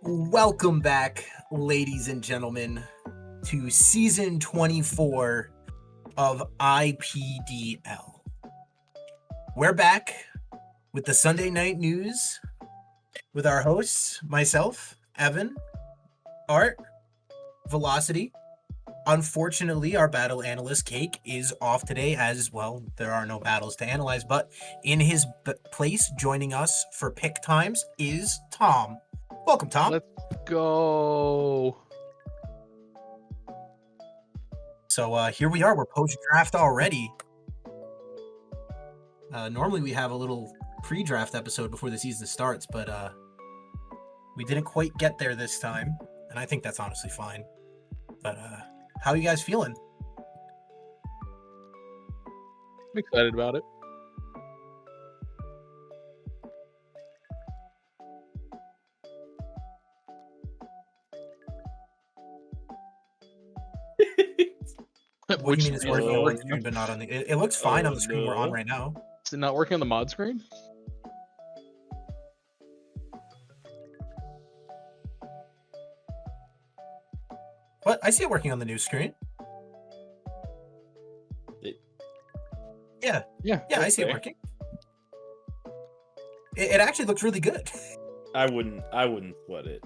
Welcome back, ladies and gentlemen, to season 24 of IPDL. We're back with the Sunday night news with our hosts, myself, Evan, Art, Velocity. Unfortunately, our battle analyst, Cake, is off today as well. There are no battles to analyze, but in his place, joining us for pick times is Tom. Welcome, Tom. Let's go. So here we are. We're post-draft already. Normally we have a little pre-draft episode before the season starts, but we didn't quite get there this time, and I think that's honestly fine. But how are you guys feeling? I'm excited about it. What do you mean it's working on the screen but not on the... It looks fine on the screen we're on right now. Is it not working on the mod screen? What? I see it working on the new screen. Yeah, I see it working. It actually looks really good. I wouldn't sweat it.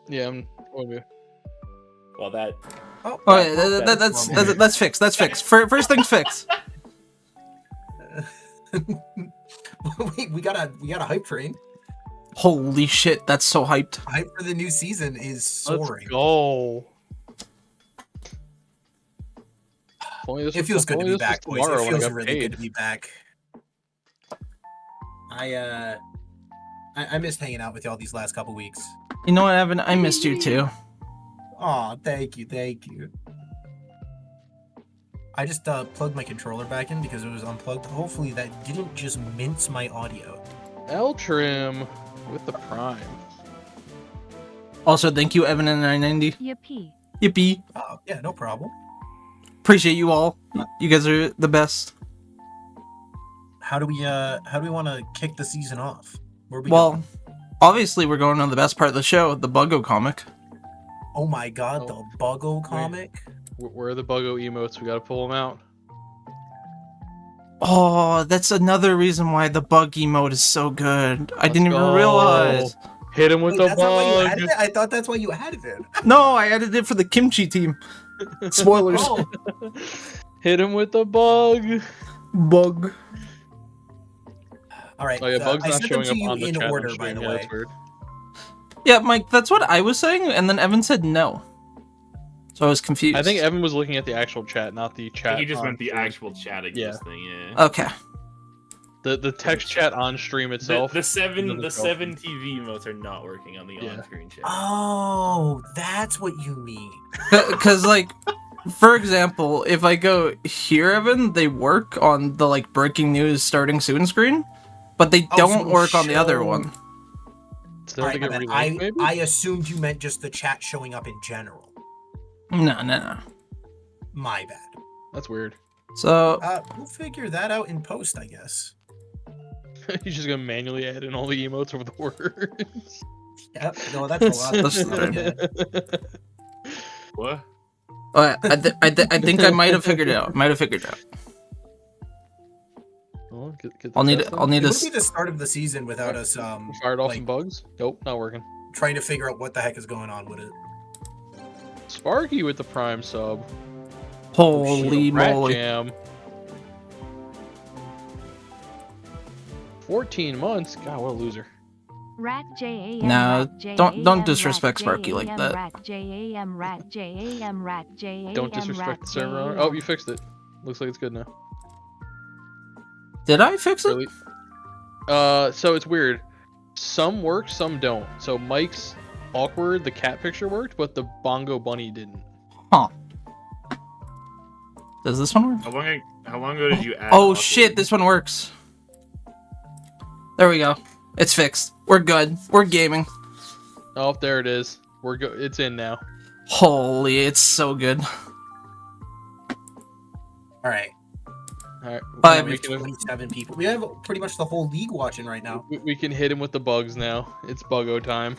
Yeah, I'm with you. Well, that. That's fixed. That's fixed. First thing's fixed. we got a hype train. Holy shit, that's so hyped. Hype for the new season is soaring. Let's go. It feels good to be back, boys. It feels really good to be back. I missed hanging out with y'all these last couple weeks. You know what, Evan? I missed you too. Aw, thank you. I just plugged my controller back in because it was unplugged. Hopefully that didn't just mince my audio. L trim with the prime. Also, thank you, Evan and 990. Yippee. Oh, yeah, no problem. Appreciate you all. You guys are the best. How do we want to kick the season off? Obviously we're going on the best part of the show, the Buggo comic. Oh my god, the Buggo comic. Where are the Buggo emotes? We gotta pull them out. Oh, that's another reason why the bug emote is so good. I didn't even realize. Hit him with the bug. I thought that's why you added it. No, I added it for the kimchi team. Spoilers. Oh. Hit him with the bug. Bug. All right. Oh yeah, bug's not showing up on the in chat order, by the way. That's weird. Yeah, Mike, that's what I was saying, and then Evan said no. So I was confused. I think Evan was looking at the actual chat, not the chat. He just meant the actual chatting thing. Yeah. Okay. The text chat on stream itself. The seven TV emotes are not working on the on-screen chat. Oh, that's what you mean. Because, like, for example, if I go here, Evan, they work on the, like, breaking news starting soon screen, but they don't work on the other one. So right, I assumed you meant just the chat showing up in general. No. My bad. That's weird. So we'll figure that out in post, I guess. He's just gonna manually add in all the emotes over the words. Yep. No, that's a lot. What? I think I might have figured it out. Well, I'll need It would be the start of the season without us fired off some bugs. Nope, not working. Trying to figure out what the heck is going on with it. Sparky with the prime sub. Holy moly! Jam. 14 months. God, what a loser. No, don't disrespect Sparky like that. Don't disrespect the server owner. Oh, you fixed it. Looks like it's good now. Did I fix it? Really? So it's weird. Some work, some don't. So Mike's awkward, the cat picture worked, but the bongo bunny didn't. Huh. Does this one work? How long ago did you add? Oh shit, this one works. There we go. It's fixed. We're good. We're gaming. Oh, there it is. We're good. It's in now. Holy, it's so good. All right. All right. We have 27 people. We have pretty much the whole league watching right now. We can hit him with the bugs now. It's buggo time.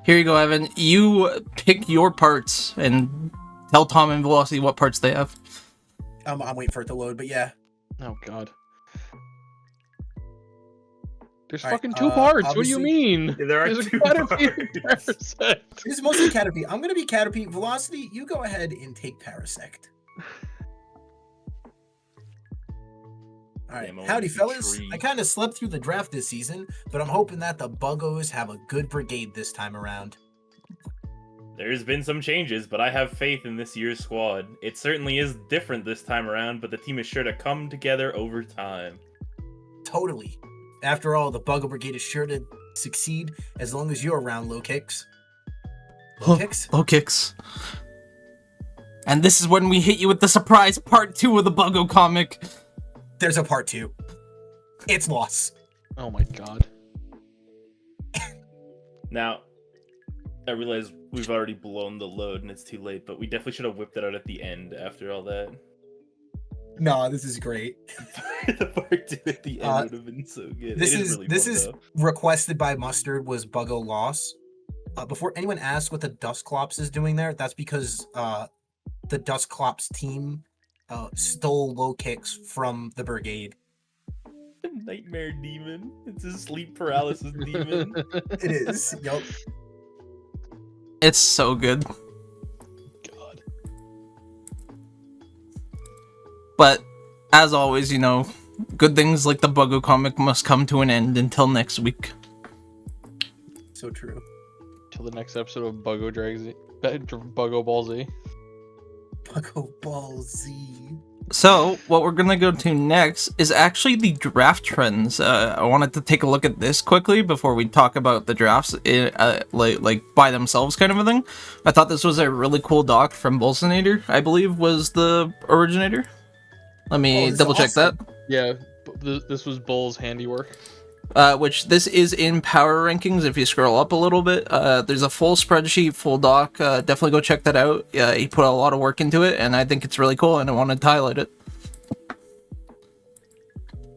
Here you go, Evan. You pick your parts and tell Tom and Velocity what parts they have. I'm waiting for it to load, but yeah. Oh god. There's All right, fucking two parts. What do you obviously- mean? There are There's a two Caterpie and parts. Parasect. It's mostly Caterpie. I'm gonna be Caterpie. Velocity, you go ahead and take Parasect. All right, Damn, I howdy, wanna be fellas. Tree. I kind of slept through the draft this season, but I'm hoping that the Buggos have a good brigade this time around. There's been some changes, but I have faith in this year's squad. It certainly is different this time around, but the team is sure to come together over time. Totally. After all, the Buggo Brigade is sure to succeed as long as you're around, Low Kicks. Low Kicks? Low kicks. And this is when we hit you with the surprise part 2 of the Buggo comic. There's a part 2. It's loss. Oh my god. Now, I realize we've already blown the load and it's too late, but we definitely should have whipped it out at the end after all that. No, this is great. The part 2 at the end would have been so good. This It is really this fun, is though. requested by Mustard was Buggo loss. Before anyone asks what the Dustclops is doing there, that's because the Dustclops team stole Low Kicks from the brigade. Nightmare demon. It's a sleep paralysis demon. It is. Yup. It's so good. God. But, as always, you know, good things like the Buggo comic must come to an end until next week. So true. Till the next episode of Buggo Ball Z. Buggo Ball Z. So, what we're gonna go to next is actually the draft trends. I wanted to take a look at this quickly before we talk about the drafts, like by themselves, kind of a thing. I thought this was a really cool doc from Bolsonator, I believe was the originator. Let me this is double check awesome. that. Yeah, this was Bull's handiwork. Which this is in power rankings. If you scroll up a little bit, there's a full spreadsheet, full doc. Definitely go check that out. He put a lot of work into it, and I think it's really cool, and I wanted to highlight it.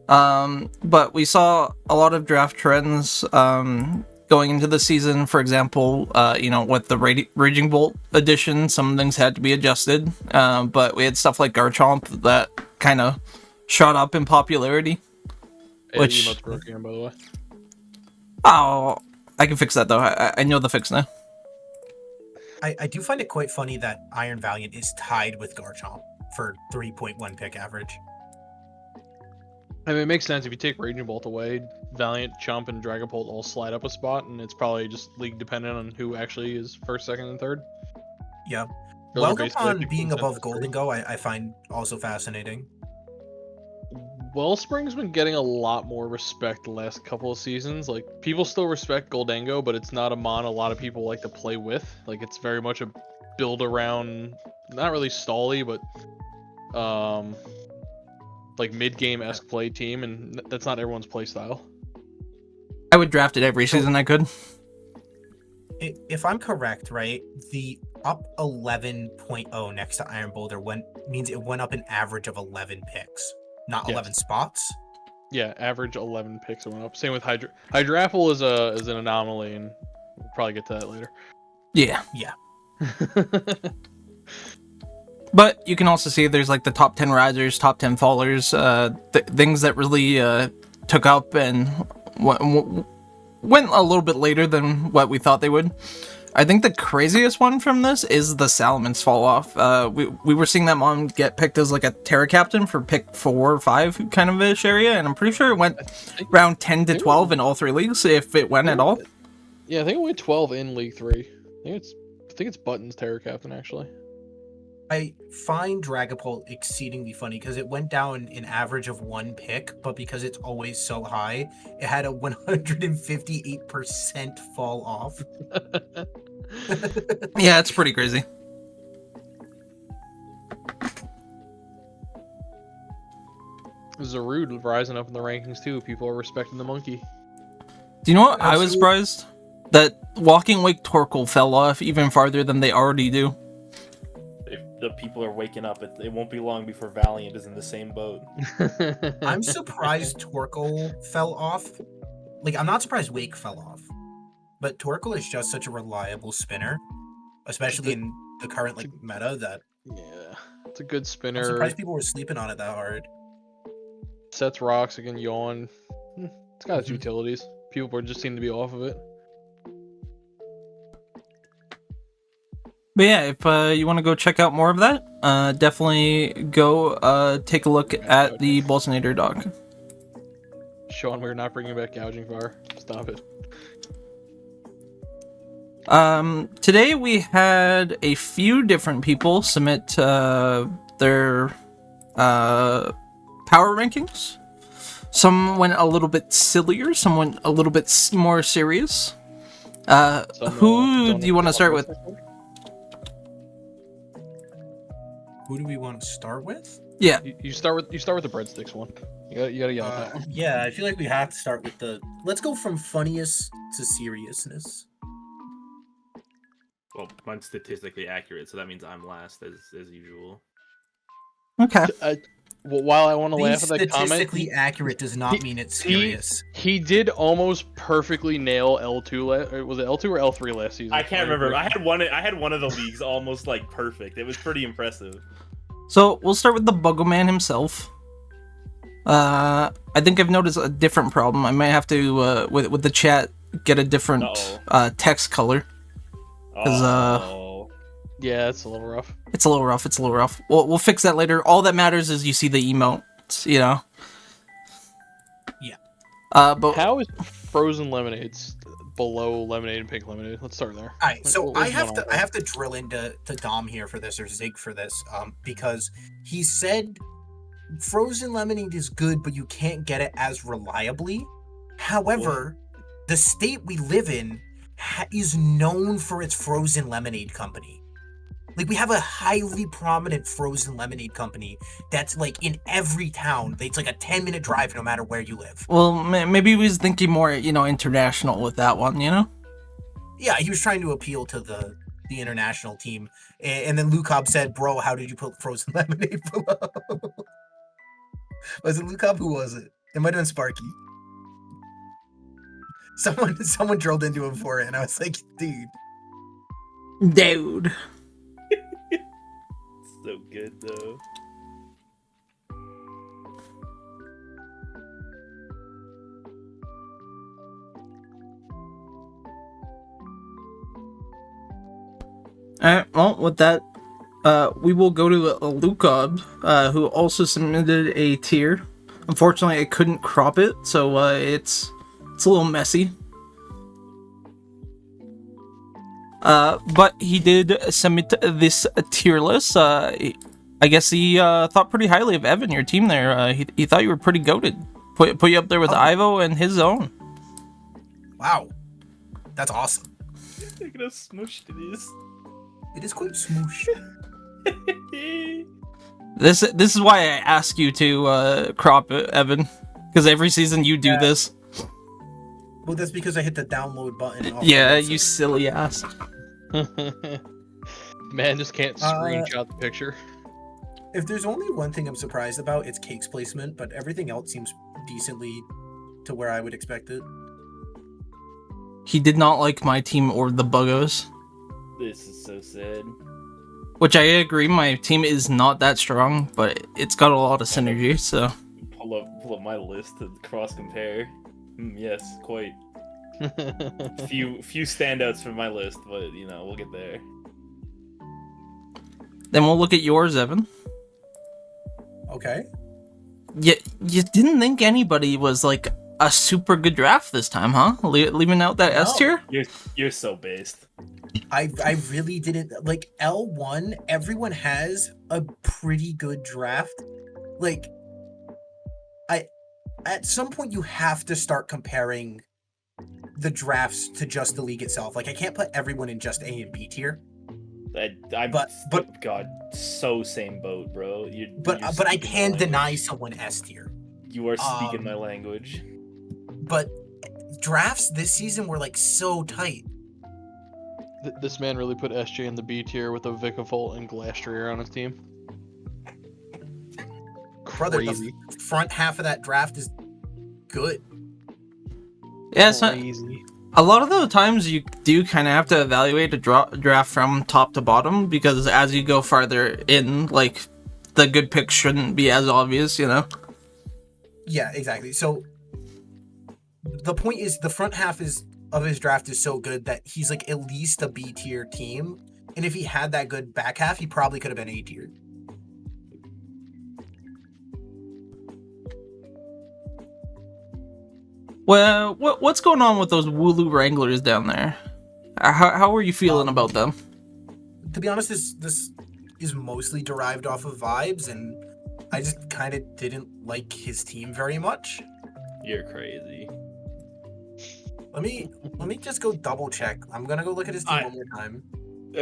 But we saw a lot of draft trends going into the season. For example, you know, with the Raging Bolt edition, some things had to be adjusted. But we had stuff like Garchomp that kind of shot up in popularity. Hey, Which- the emote's broken again, by the way. Oh, I can fix that though. I know the fix now. I do find it quite funny that Iron Valiant is tied with Garchomp for 3.1 pick average. I mean, it makes sense if you take Raging Bolt away, Valiant, Chomp, and Dragapult all slide up a spot, and it's probably just league dependent on who actually is first, second, and third. Yeah. Those are Welcome basically on like being above consensus Golden Go, I find also fascinating. Wellspring's been getting a lot more respect the last couple of seasons. Like, people still respect Goldango, but it's not a mon a lot of people like to play with. Like, it's very much a build around, not really stally, but like mid-game-esque play team, and that's not everyone's play style. I would draft it every season I could. If I'm correct, right, the up 11.0 next to Iron Boulder means it went up an average of 11 picks, not Yes. 11 spots. Yeah, average 11 picks it went up. Same with Hydrapple is an anomaly, and we'll probably get to that later. Yeah. Yeah. But you can also see there's like the top 10 risers, top 10 fallers, things that really took up and went a little bit later than what we thought they would. I think the craziest one from this is the Salamence fall off. We were seeing that mon get picked as like a Terra Captain for pick 4 or 5 kind of ish area, and I'm pretty sure it went around 10 to 12 in all 3 leagues, if it went at all. Yeah, I think it went 12 in League 3. I think it's Buttons Terror Captain, actually. I find Dragapult exceedingly funny because it went down an average of 1 pick, but because it's always so high, it had a 158% fall off. Yeah, it's pretty crazy. Zarude rising up in the rankings too. People are respecting the monkey. Do you know what I was Absolutely. surprised? That Walking Wake Torkoal fell off even farther than they already do. If the people are waking up, it won't be long before Valiant is in the same boat. I'm surprised Torkoal fell off. Like, I'm not surprised Wake fell off. but Torkoal is just such a reliable spinner, especially in the current like meta, that Yeah, it's a good I'm spinner. surprised people were sleeping on it that hard. Sets rocks again, yawn. It's got its Mhm. utilities. People were just seem to be off of it. But yeah, if you want to go check out more of that, definitely go take a look at the Bolsonator doc. Sean, we're not bringing back gouging fire. Stop it. Today we had a few different people submit their power rankings. Some went a little bit sillier, some went a little bit more serious. Who do you want to start with? Who do we want to start with? Yeah. You start with the breadsticks one. You gotta get on that one. Yeah, I feel like we have to start with the. Let's go from funniest to seriousness. Well, I'm statistically accurate, so that means I'm last as usual. Okay. Well, while I want to Being laugh at that comment, statistically accurate does not mean it's serious. he did almost perfectly nail L2. Was it L2 or L3 last season? I can't remember. I had one of the leagues almost like perfect. It was pretty impressive. So we'll start with the Buggle Man himself. I think I've noticed a different problem. I might have to with the chat get a different text color. 'Cause, yeah, it's a little rough. It's a little rough. It's a little rough. We'll fix that later. All that matters is you see the emotes, you know. Yeah. But How is frozen lemonades below lemonade and pink lemonade? Let's start there. All right, so What I was have going to on? I have to drill into Dom here for this, or Zig for this, because he said frozen lemonade is good, but you can't get it as reliably. However, the state we live in is known for its frozen lemonade company. Like, we have a highly prominent frozen lemonade company that's like in every town. It's like a 10-minute drive no matter where you live. well, maybe he was thinking more, international with that one, you know. Yeah, he was trying to appeal to the international team. And then Lukob said, "Bro, how did you put frozen lemonade below?" Was it Lukob? Who was it? It might have been Sparky. Someone drilled into him for it, and I was like, dude. So good though. Alright, well, with that, we will go to Lukob, who also submitted a tier. Unfortunately, I couldn't crop it, so it's a little messy. But he did submit this tier list. I guess he thought pretty highly of Evan, your team there. He thought you were pretty goated. Put you up there with Ivo and his own. Wow. That's awesome. Look at how smushed it is. It is quite smoosh. This is why I ask you to crop it, Evan, because every season you do this. Well, that's because I hit the download button. Yeah, you silly ass. Man just can't screenshot the picture. If there's only one thing I'm surprised about, it's Cake's placement, but everything else seems decently to where I would expect it. He did not like my team or the Buggos. This is so sad. Which I agree, my team is not that strong, but it's got a lot of synergy, so... Pull up my list to cross compare. Yes, quite. few standouts from my list, but we'll get there. Then we'll look at yours, Evan. Okay. You didn't think anybody was, like, a super good draft this time, huh? Leaving out that S tier? You're so based. I really didn't like L1. Everyone has a pretty good draft. Like, at some point you have to start comparing the drafts to just the league itself. Like, I can't put everyone in just A and B tier. But God, so same boat, bro. But I can deny someone S tier. You are speaking my language. But drafts this season were like so tight. This man really put SJ in the B tier with a Vikavolt and Glastrier on his team. Brother, Crazy. the front half of that draft is good. Yeah, A lot of the times you do kind of have to evaluate a draft from top to bottom, because as you go farther in, like, the good picks shouldn't be as obvious, you know? Yeah, exactly. So the point is, the front half of his draft is so good that he's like at least a B tier team. And if he had that good back half, he probably could have been A tier. Well, what's going on with those Wooloo Wranglers down there? How are you feeling about them? To be honest, this is mostly derived off of vibes, and I just kind of didn't like his team very much. You're crazy. Let me just go double check. I'm gonna go look at his team one more time.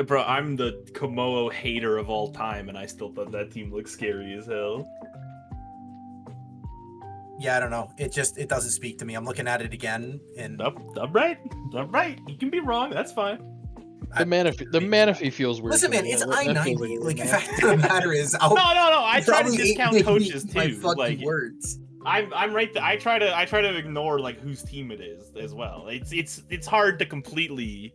Bro, I'm the Komodo hater of all time, and I still thought that team looked scary as hell. Yeah, I don't know. It doesn't speak to me. I'm looking at it again, and I'm right. You can be wrong. That's fine. The Manaphy feels weird. Listen, to man, me. it's That feels I-90. a Like, the weird fact of the matter is, No. I try to probably discount ate coaches my too. fucking Like, words. I'm right. I try to ignore like whose team it is as well. It's hard to completely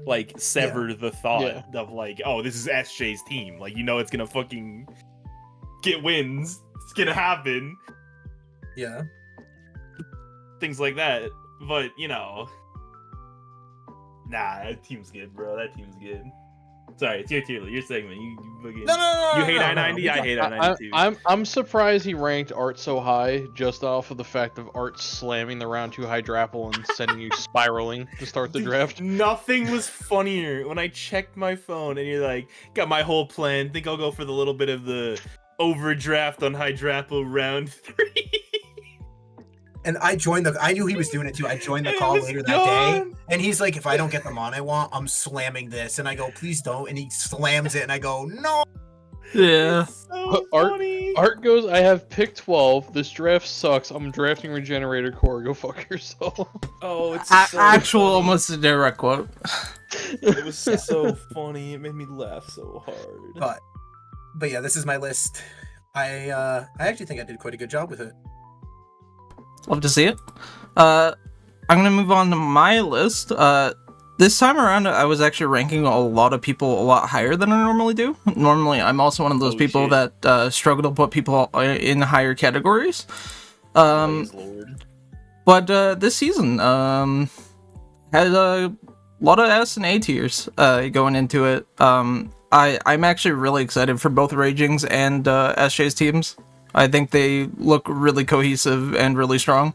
like sever the thought of like, oh, this is SJ's team. Like, you know, it's gonna fucking get wins. It's gonna happen. Yeah. Things like that. But you know, nah, that team's good, bro. That team's good. Sorry, it's your tier, your segment. You fucking No. you hate I-90. I hate I-90 too. I'm surprised he ranked Art so high just off of the fact of Art slamming the round 2 Hydrapple and sending you spiraling to start the draft. Nothing was funnier when I checked my phone and you're like, got my whole plan. Think I'll go for the little bit of the overdraft on Hydrapple round 3. And I knew he was doing it too. I joined the And it call was later that day, and he's like, if I don't get the mon I want, I'm slamming this. And I go, please don't. And he slams it, and I go, no. Yeah. It's so funny. Art goes, I have pick 12. This draft sucks. I'm drafting Regenerator Core. Go fuck yourself. Oh, it's so Actual funny. almost a direct quote. It was so funny. It made me laugh so hard. But yeah, this is my list. I actually think I did quite a good job with it. Love to see it. I'm gonna move on to my list. This time around, I was actually ranking a lot of people a lot higher than I normally do. Normally, I'm also one of those people that struggle to put people in higher categories. Lord. But this season had a lot of S and A tiers going into it. I'm actually really excited for both Raging's and SJ's teams. I think they look really cohesive and really strong.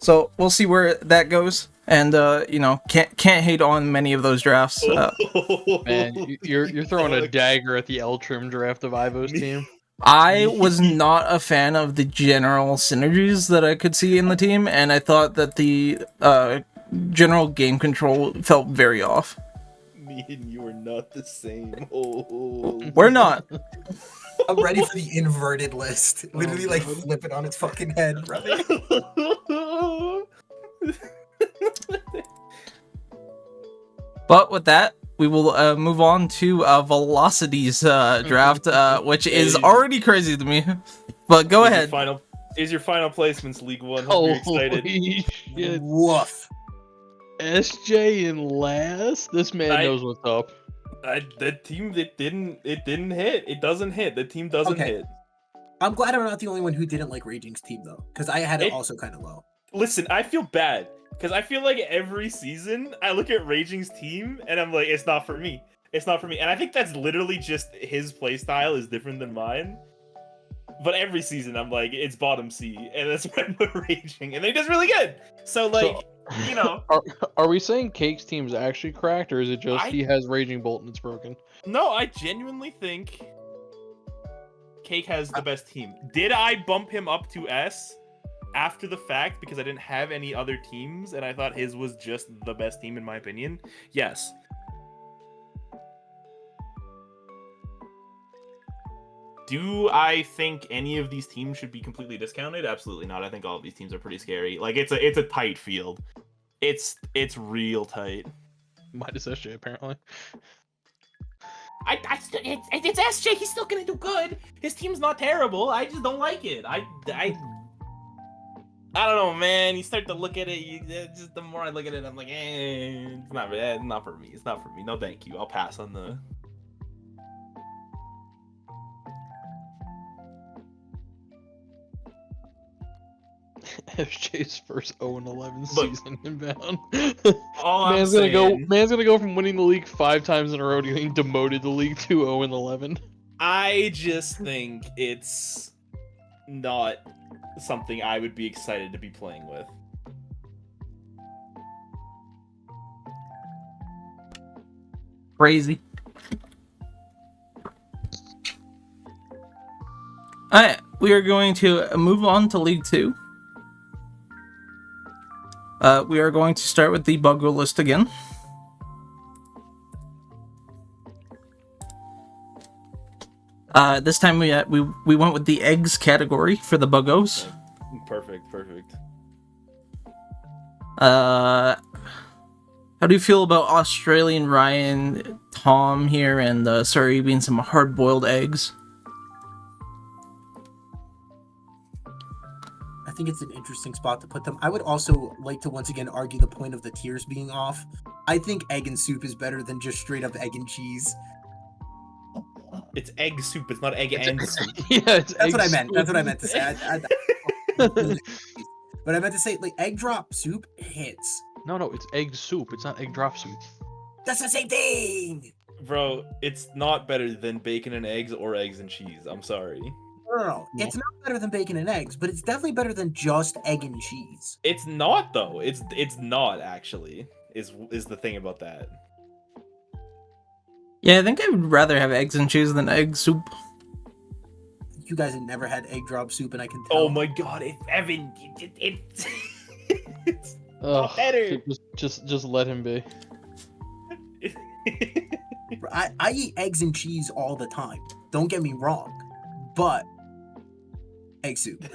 So we'll see where that goes. And you know, can't hate on many of those drafts. Man, you're throwing a dagger at the L Trim draft of Ivo's team. I was not a fan of the general synergies that I could see in the team, and I thought that the general game control felt very off. Me and you are not the same. Oh. We're not. I'm ready for the inverted list. Literally, like, flip it on its fucking head, brother. But with that, we will move on to Velocity's draft, which is already crazy to me. But go ahead. Here's your final placements, League One. Hope you're excited. Holy shit. Woof. SJ in last? This man knows what's up. That team, it didn't hit. It doesn't hit. The team doesn't hit. I'm glad I'm not the only one who didn't like Raging's team, though, because I had it also kind of low. Listen, I feel bad, because I feel like every season I look at Raging's team and I'm like, it's not for me. It's not for me. And I think that's literally just his playstyle is different than mine. But every season I'm like, it's bottom C, and that's why I put Raging, and he does really good. So like, you know, are we saying Cake's team's actually cracked, or is it just he has Raging Bolt and it's broken? No, I genuinely think Cake has the best team. Did I bump him up to S after the fact because I didn't have any other teams and I thought his was just the best team in my opinion? Yes. Do I think any of these teams should be completely discounted? Absolutely not. I think all of these teams are pretty scary. Like, it's a tight field. It's real tight. Minus SJ apparently. It's SJ. He's still gonna do good. His team's not terrible. I just don't like it. I I don't know, man. You start to look at it. Just the more I look at it, I'm like, it's not bad. It's not for me. It's not for me. No, thank you. I'll pass on the. FJ's first 0-11 Look. season inbound. All I'm Man's gonna saying, go from winning the league 5 times in a row to getting demoted to League 2 0-11. I just think it's not something I would be excited to be playing with. Crazy. Alright, we are going to move on to League 2. We are going to start with the Buggo list again. This time we went with the eggs category for the Buggos. Perfect. How do you feel about Australian Ryan, Tom here, and Surrey being some hard-boiled eggs? I think it's an interesting spot to put them. I would also like to once again argue the point of the tiers being off. I think egg and soup is better than just straight up egg and cheese. It's egg soup. It's not egg and soup. Yeah, That's what I meant. That's what I meant to say. But I meant to say, like, egg drop soup hits. No, it's egg soup. It's not egg drop soup. That's the same thing. Bro, it's not better than bacon and eggs or eggs and cheese. I'm sorry. No. It's not better than bacon and eggs, but it's definitely better than just egg and cheese. It's not though. It's not actually. Is the thing about that. Yeah, I think I would rather have eggs and cheese than egg soup. You guys have never had egg drop soup, and I can tell. Oh my god, it's Evan. It's Ugh, better. Just let him be. I eat eggs and cheese all the time. Don't get me wrong, but egg soup.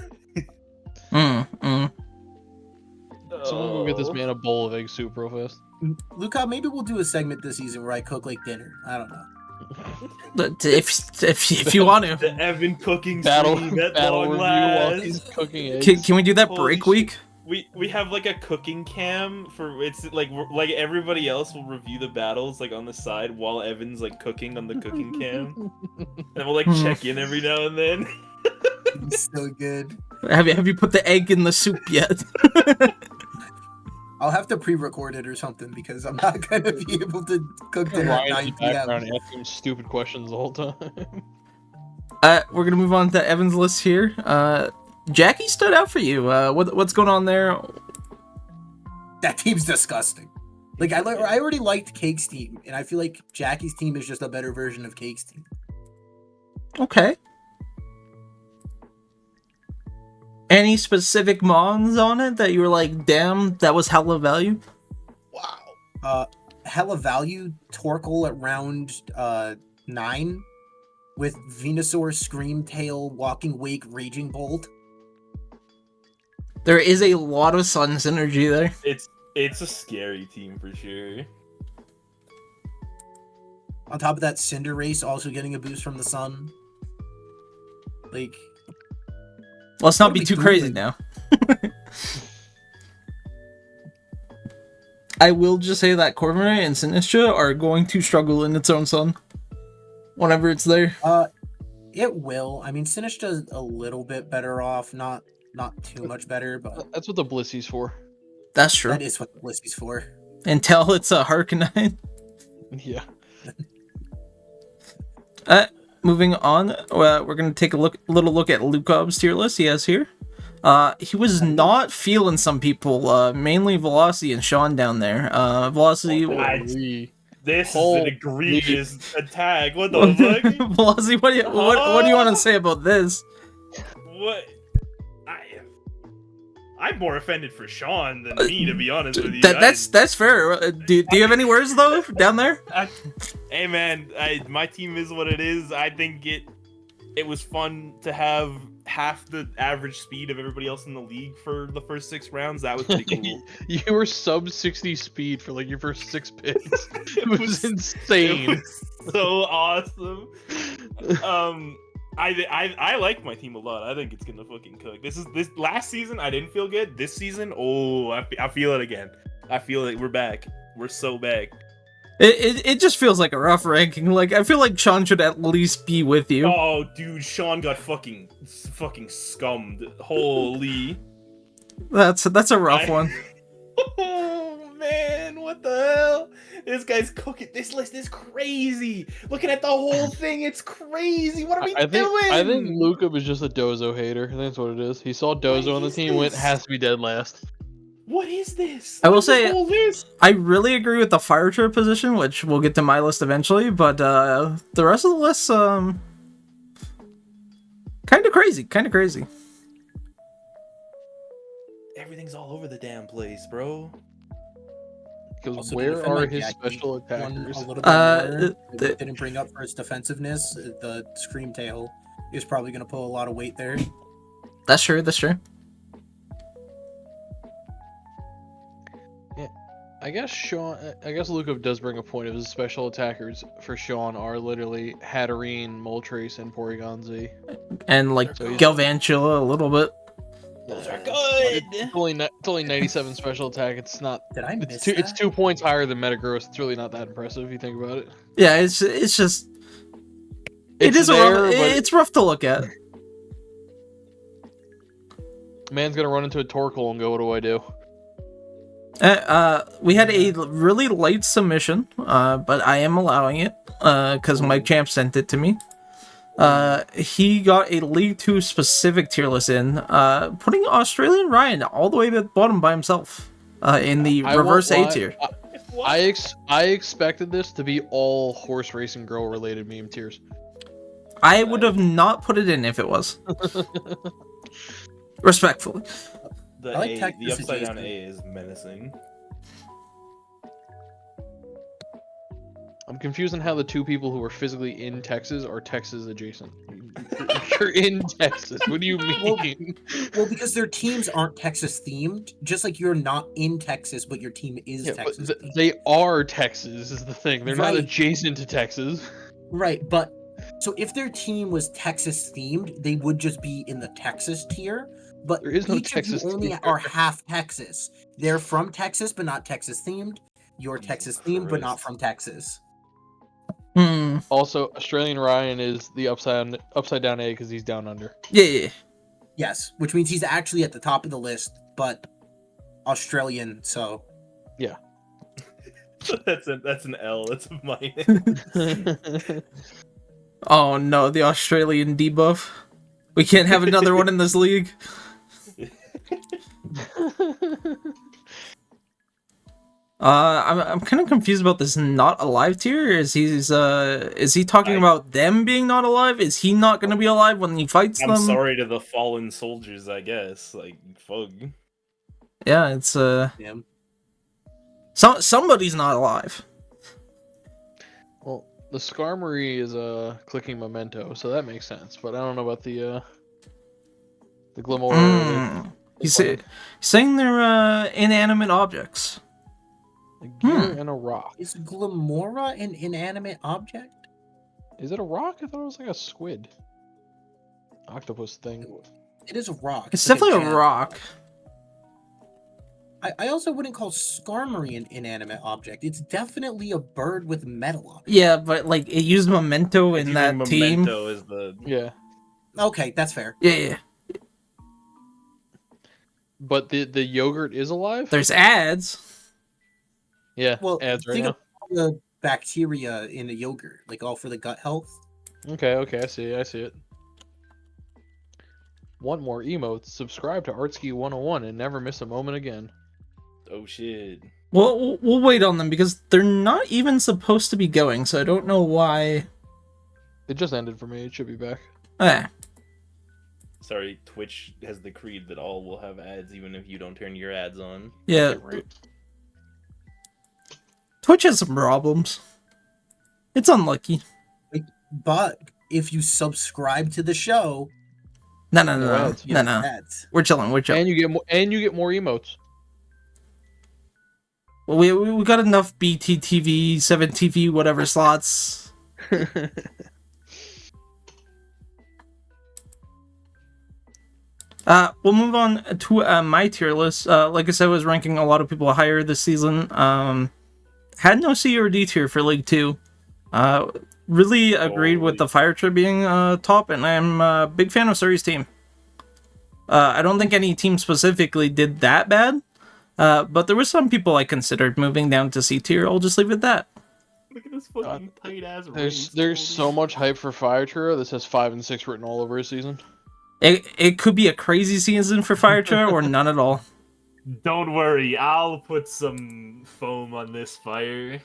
Someone go get this man a bowl of egg soup real fast. Luca, maybe we'll do a segment this season where I cook like dinner. I don't know. But if you want to, The Evan cooking Battle stream at long review while last. he's cooking eggs. can we do that Holy break shit. week? We have like a cooking cam for it's like everybody else will review the battles like on the side while Evan's like cooking on the cooking cam, and we'll like check in every now and then. It's so good. Have you put the egg in the soup yet? I'll have to pre-record it or something because I'm not gonna be able to cook dinner at Ryan in 9 the p.m. background asking stupid questions the whole time. We're gonna move on to Evan's list here. Jackie stood out for you. What's going on there? That team's disgusting. Like I already liked Cake's team, and I feel like Jackie's team is just a better version of Cake's team. Okay. Any specific mons on it that you were like, damn, that was hella value? Wow. Hella value Torkoal at round 9 with Venusaur, Screamtail, Walking Wake, Raging Bolt. There is a lot of sun synergy there. It's a scary team for sure. On top of that, Cinderace also getting a boost from the sun. Like, Let's not What are be we too doing? crazy now. I will just say that Corviknight and Sinistcha are going to struggle in its own sun. Whenever it's there. it will. I mean, Sinistcha's a little bit better off, not too much better, but That's what the Blissy's for. That's true. that is what the Blissey's for. Until it's a Harknine. Yeah. Moving on, we're going to take a little look at Lukob's tier list he has here. He was not feeling some people, mainly Velocity and Sean down there. Velocity... This is Holy. an egregious attack. What the fuck? Velocity, what do you want to say about this? What? I'm more offended for Sean than me, to be honest with you. That's fair. Do you have any words though down there? Hey man, my team is what it is. I think it was fun to have half the average speed of everybody else in the league for the first 6 rounds. That was pretty cool. You were sub 60 speed for like your first 6 picks. It was insane. It was so awesome. I like my team a lot. I think it's gonna fucking cook. This last season I didn't feel good. This season, oh, I feel it again. I feel it. We're back. We're so back. It just feels like a rough ranking. Like, I feel like Sean should at least be with you. Oh, dude, Sean got fucking scummed. Holy. That's a rough one. Oh man, what the hell? This guy's cooking. This list is crazy. Looking at the whole thing, it's crazy. What are we doing? I think Luca was just a Dozo hater. I think that's what it is. He saw Dozo on the team, went has to be dead last. What is this? I will What is this say, whole list? I really agree with the fire turret position, which we'll get to my list eventually, but the rest of the list, kind of crazy. Everything's all over the damn place, bro. Because Also, to where defend are my his Jackie special one attackers? a little bit more, that didn't bring up for its defensiveness. The Scream Tail is probably going to pull a lot of weight there. That's true. I guess Luca does bring a point of his special attackers for Sean are literally Hatterene, Moltres, and Porygon-Z. And, like, So he's- Galvantula a little bit. Those are But good. It's only 97 special attack. It's not. Did I miss It's that? 2 points higher than Metagross. It's really not that impressive if you think about it. Yeah, it's just... It's It's rough to look at. Man's gonna run into a Torkoal and go, "What do I do?" We had a really light submission, but I am allowing it, because Mike Champ sent it to me. He got a League 2 specific tier list in, putting Australian Ryan all the way to the bottom by himself, in the I reverse won't A lie, tier. I expected this to be all horse racing girl related meme tiers. I would have not put it in if it was. Respectfully. The I like A, Texas the upside down adjacent. A is menacing. I'm confused on how the two people who are physically in Texas are Texas adjacent. You're in Texas. What do you mean? Well, because their teams aren't Texas themed, just like you're not in Texas, but your team is Yeah, but Texas themed. they are Texas is the thing. They're not Right. adjacent to Texas. Right, but so if their team was Texas themed, they would just be in the Texas tier. But There is no each Texas of you only tier. are half Texas. They're from Texas, but not Texas themed. You're Jesus Texas themed, but not Christ. from Texas. Also, Australian Ryan is the upside down A because he's down under. Yeah. Yes, which means he's actually at the top of the list, but Australian. So That's an L. That's a minus. Oh no, the Australian debuff. We can't have another one in this league. I'm kind of confused about this not alive tier. Is he talking about them being not alive? Is he not going to be alive when he fights I'm them? sorry to the fallen soldiers, I guess. Like, fuck. Yeah, it's yeah. somebody's not alive. Well, the Skarmory is clicking Memento, so that makes sense. But I don't know about the Glimmora. He's saying they're inanimate objects. A gear and a rock. Is Glimmora an inanimate object? Is it a rock? I thought it was like a squid. Octopus thing. It is a rock. It's like definitely a gem. rock. I also wouldn't call Skarmory an inanimate object. It's definitely a bird with metal on it. Yeah, but like it used Memento in Using that team. Memento is the Yeah. Okay, that's fair. Yeah. But the yogurt is alive? There's ads. Yeah, Well, ads right think now. of all the bacteria in the yogurt, like all for the gut health. Okay, I see it. One more emote. Subscribe to Artsky 101 and never miss a moment again. oh shit. Well, we'll wait on them because they're not even supposed to be going, so I don't know why. It just ended for me. It should be back. Eh. Sorry, Twitch has decreed that all will have ads even if you don't turn your ads on. Yeah, Right. Twitch has some problems. It's unlucky. But if you subscribe to the show, No. you have ads. We're chilling. And you get more emotes. Well, we got enough BTTV, 7TV, whatever slots. We'll move on to my tier list. Like I said, I was ranking a lot of people higher this season. Had no C or D tier for League 2. Really agreed with the Fire Trip being top, and I'm a big fan of Surrey's team. I don't think any team specifically did that bad, but there were some people I considered moving down to C tier. I'll just leave it at that. Look at this fucking tight ass. There's so much hype for Fire Trio. This has 5 and 6 written all over his season. It could be a crazy season for Fire Trip or none at all. Don't worry, I'll put some foam on this fire.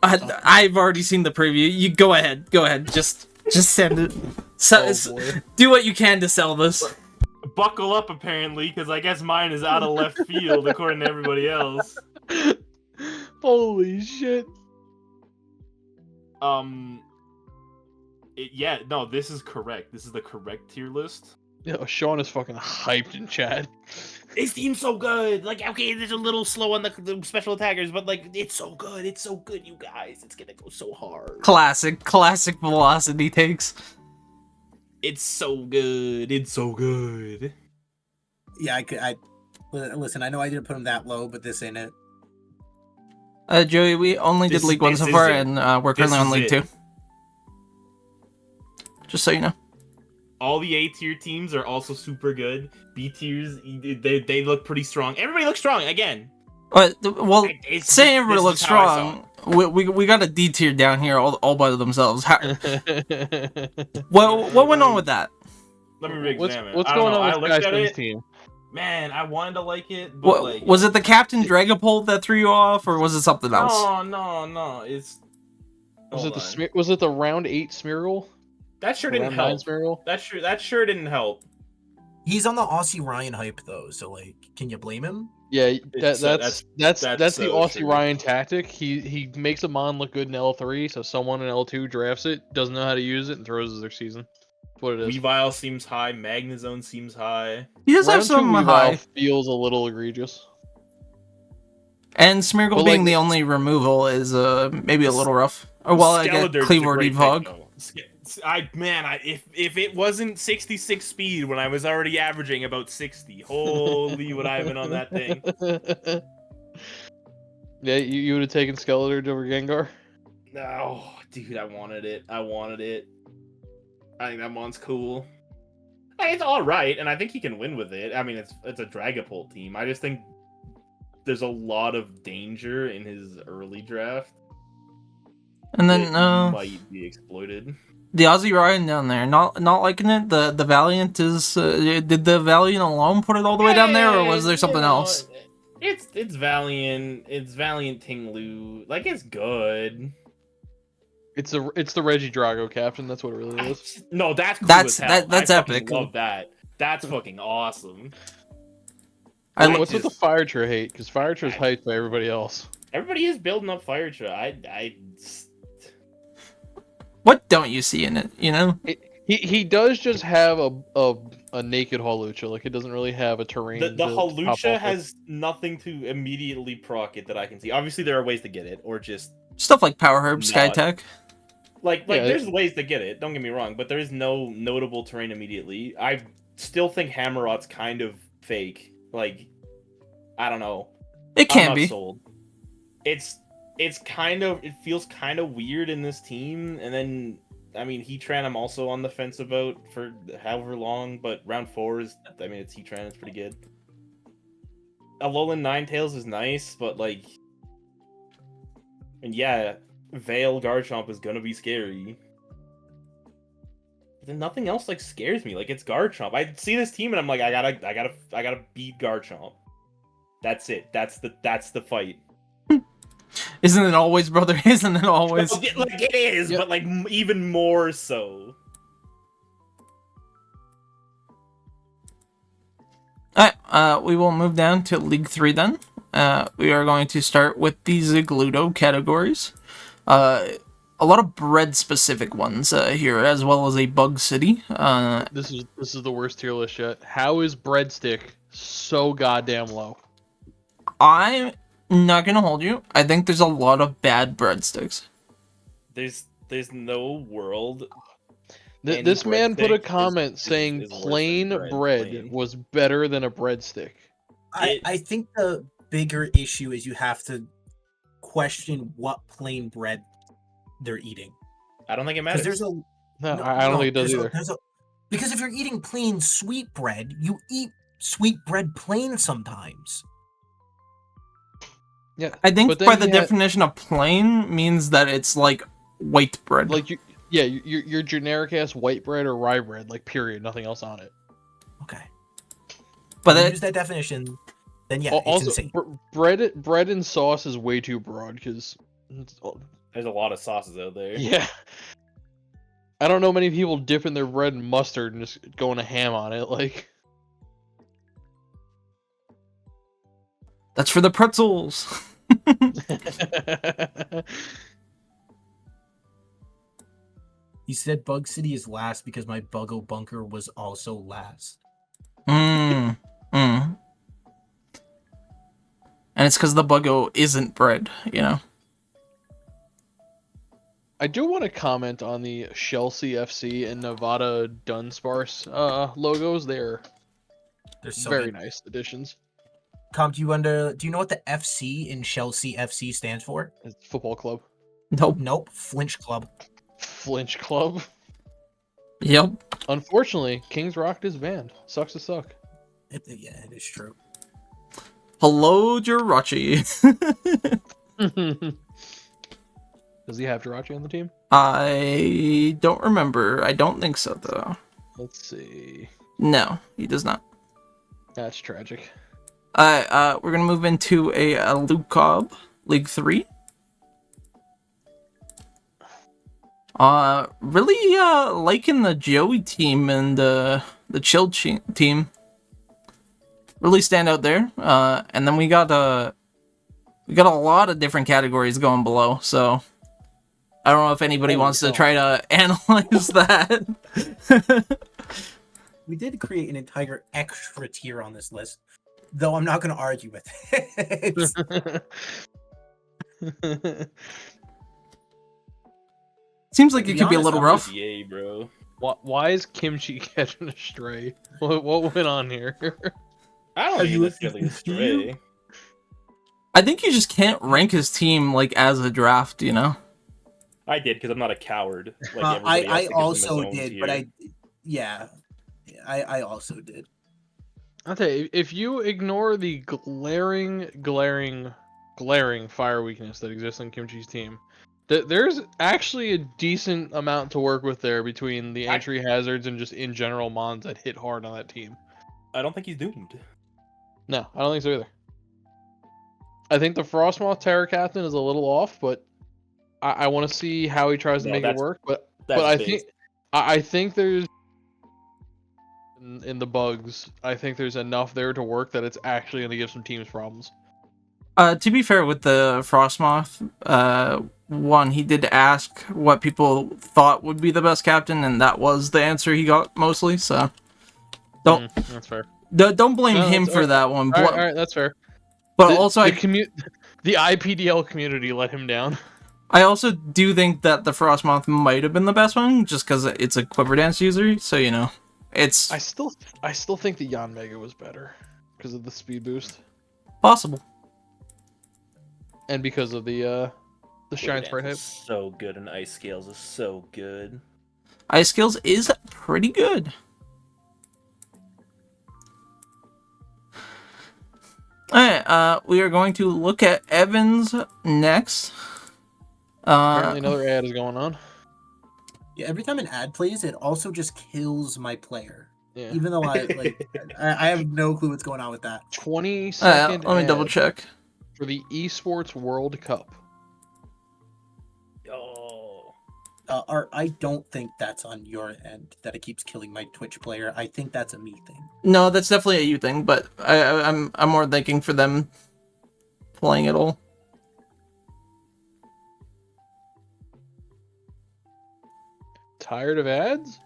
I've already seen the preview. You go ahead. Just send it. Do what you can to sell this. Buckle up, apparently, because I guess mine is out of left field according to everybody else. Holy shit. Yeah, no, this is correct. This is the correct tier list. Yeah, Sean is fucking hyped in chat. This team's so good. Like, okay, it's a little slow on the special attackers, but like, it's so good. It's so good, you guys. It's gonna go so hard. Classic velocity takes. It's so good. It's so good. Yeah, I listen. I know I didn't put him that low, but this ain't it. Joey, we only did League 1 so far, and we're currently on League 2. Just so you know. All the A tier teams are also super good. B tiers, they look pretty strong. Everybody looks strong again. Well, say everybody looks strong. We got a D tier down here all by themselves. What went on with that? Let me re-examine. What's going on with Guy's team? Man, I wanted to like it, but like, was it the Captain Dragapult that threw you off, or was it something else? No. Was it the round 8 Smeargle? That sure didn't help. That sure didn't help. He's on the Aussie Ryan hype though, so like, can you blame him? Yeah, that's the so Aussie true. Ryan tactic. He makes a mon look good in L3, so someone in L2 drafts it, doesn't know how to use it, and throws it their season. That's what it is. Weavile seems high. Magnezone seems high. He does have some high. Feels a little egregious. And Smeargle being the only removal is maybe a little rough. Or well, I get Cleaver Defog. If it wasn't 66 speed when I was already averaging about 60, holy would I have been on that thing. Yeah, you would have taken Skeletor over Gengar? No, dude, I wanted it. I think that mon's cool. It's alright, and I think he can win with it. I mean, it's a Dragapult team. I just think there's a lot of danger in his early draft. And then might be exploited. The Aussie Ryan down there, not liking it. The Valiant is did the Valiant alone put it all the way down there, or was there something else? It's Valiant. It's Valiant Ting-Lu. Like, it's good. It's the Regidrago captain. That's what it really is. No, that's cool that's as hell. that's I epic. Love that. That's fucking awesome. What's with the Fire Tree hate? Because Fire Tree is hyped by everybody else. Everybody is building up Fire Tree. What don't you see in it? You know, he does just have a naked Hawlucha. Like, it doesn't really have a terrain. The Hawlucha has nothing to immediately proc it that I can see. Obviously, there are ways to get it, or just stuff like Power Herb, Skytech. Like there's ways to get it. Don't get me wrong, but there is no notable terrain immediately. I still think Hammerot's kind of fake. Like, I don't know. It can be. Sold. It feels kind of weird in this team, and then I mean Heatran I'm also on the fence about for however long, but round 4 is, I mean, it's Heatran, it's pretty good. Alolan Ninetales is nice, but like, and yeah, Veil Garchomp is gonna be scary. But then nothing else like scares me. Like, it's Garchomp. I see this team and I'm like, I gotta beat Garchomp. That's it. That's the fight. Isn't it always, brother? Isn't it always? Like, it is, but like even more so. Alright, we will move down to League 3 then. We are going to start with the Zigludo categories. A lot of bread-specific ones here, as well as a Bug City. This is the worst tier list yet. How is Breadstick so goddamn low? I'm not gonna hold you. I think there's a lot of bad breadsticks. There's no world. Any This man put a breadstick comment is saying worse than plain bread plain. was better than a breadstick. I think the bigger issue is you have to question what plain bread they're eating. I don't think it Because matters. there's a No, I don't think it does either. because if you're eating plain sweet bread, you eat sweet bread plain sometimes. Yeah, I think but then by the he had- definition of plain means that it's like white bread. like your generic ass white bread or rye bread, like period, nothing else on it. Okay. but If you it, use that definition, then yeah, it's Also, insane. bread and sauce is way too broad because, There's a lot of sauces out there. yeah, I don't know many people dipping their bread in mustard and just going a ham on it. Like, that's for the pretzels. He said Bug City is last because my Buggo Bunker was also last. Mm. And it's because the Buggo isn't bread, you know? I do want to comment on the Chelsea FC and Nevada Dunsparce logos. They're They're so very good. nice additions. Com, do you know what the FC in Chelsea FC stands for? It's football club, Nope. Nope, Flinch Club. Flinch Club. Yep. Unfortunately, Kings Rock is banned. Sucks to suck. Yeah, it is true. Hello, Jirachi. Does he have Jirachi on the team? I don't remember. I don't think so, though. Let's see. No, he does not. That's tragic. We're gonna move into a Luke Cobb, League 3. Really liking the Joey team and the Chill team. Really stand out there. And then we got a lot of different categories going below. So I don't know if anybody wants to try to analyze that. We did create an entire extra tier on this list, though I'm not going to argue with it. Seems like To it be could be a honest, little I'm rough. Yay, bro. Why is Kimchi catching a stray? What went on here? I don't Have think you that's listened really a to stray. I think you just can't rank his team like as a draft, you know? I did because I'm not a coward. Like everybody else I that gives them his also own did, tier. but I also did. I'll tell you, if you ignore the glaring fire weakness that exists on Kimchi's team, there's actually a decent amount to work with there between the entry hazards and just in general mons that hit hard on that team. I don't think he's doomed. No, I don't think so either. I think the Frostmoth Terror Captain is a little off, but I want to see how he tries to make it work. But That's I think there's in the bugs. I think there's enough there to work that it's actually going to give some teams problems. To be fair with the Frostmoth, one, he did ask what people thought would be the best captain, and that was the answer he got mostly, so That's fair. don't blame No, him that's- for that one. All right, that's fair. But The- also, the IPDL community let him down. I also do think that the Frostmoth might have been the best one, just because it's a Quiver Dance user, so, you know, it's I still think the Yan Mega was better because of the speed boost possible. and because of the shine sprite hype. So good, and Ice Scales is so good. Ice Skills is pretty good. Alright, we are going to look at Evans next. Apparently another ad is going on. Yeah, every time an ad plays, it also just kills my player. Yeah. Even though I have no clue what's going on with that. 20-second Let me double ad check. for the Esports World Cup. Oh, Art, I don't think that's on your end that it keeps killing my Twitch player. I think that's a me thing. No, that's definitely a you thing, but I'm more thinking for them playing it all. Tired of ads?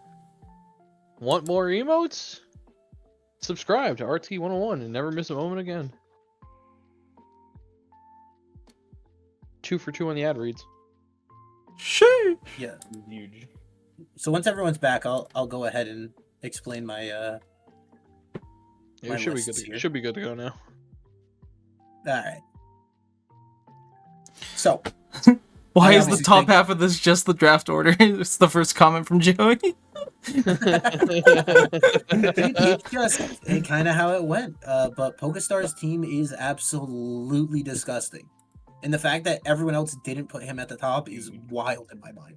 Want more emotes? Subscribe to RT101 and never miss a moment again. 2 for 2 on the ad reads. Shoo! Yeah. huge. So once everyone's back, I'll go ahead and explain my Yeah, my we should be good. lists here. Should be good to go now. All right. So Why I is the obviously top think- half of this just the draft order? It's the first comment from Joey. it's just kind of how it went. But Pokestar's team is absolutely disgusting, and the fact that everyone else didn't put him at the top is wild in my mind.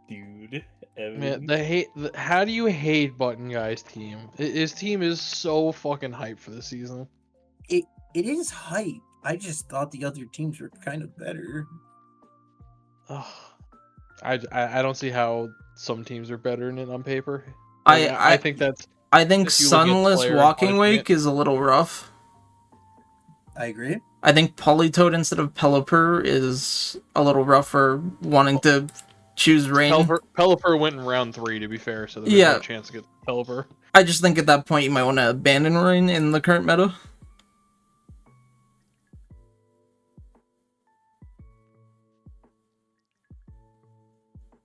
Dude, Evan. Man, how do you hate Button Guy's team? His team is so fucking hyped for the season. It is hype. I just thought the other teams were kind of better. Ugh. I don't see how some teams are better than it on paper. Like, I think that's I think if you look at Sunless player Walking punishment- Wake is a little rough. I agree. I think Politoad instead of Pelipper is a little rough for wanting to choose Rain. Pelipper went in round 3 to be fair, so there's Yeah. no chance to get Pelipper. I just think at that point you might want to abandon Rain in the current meta.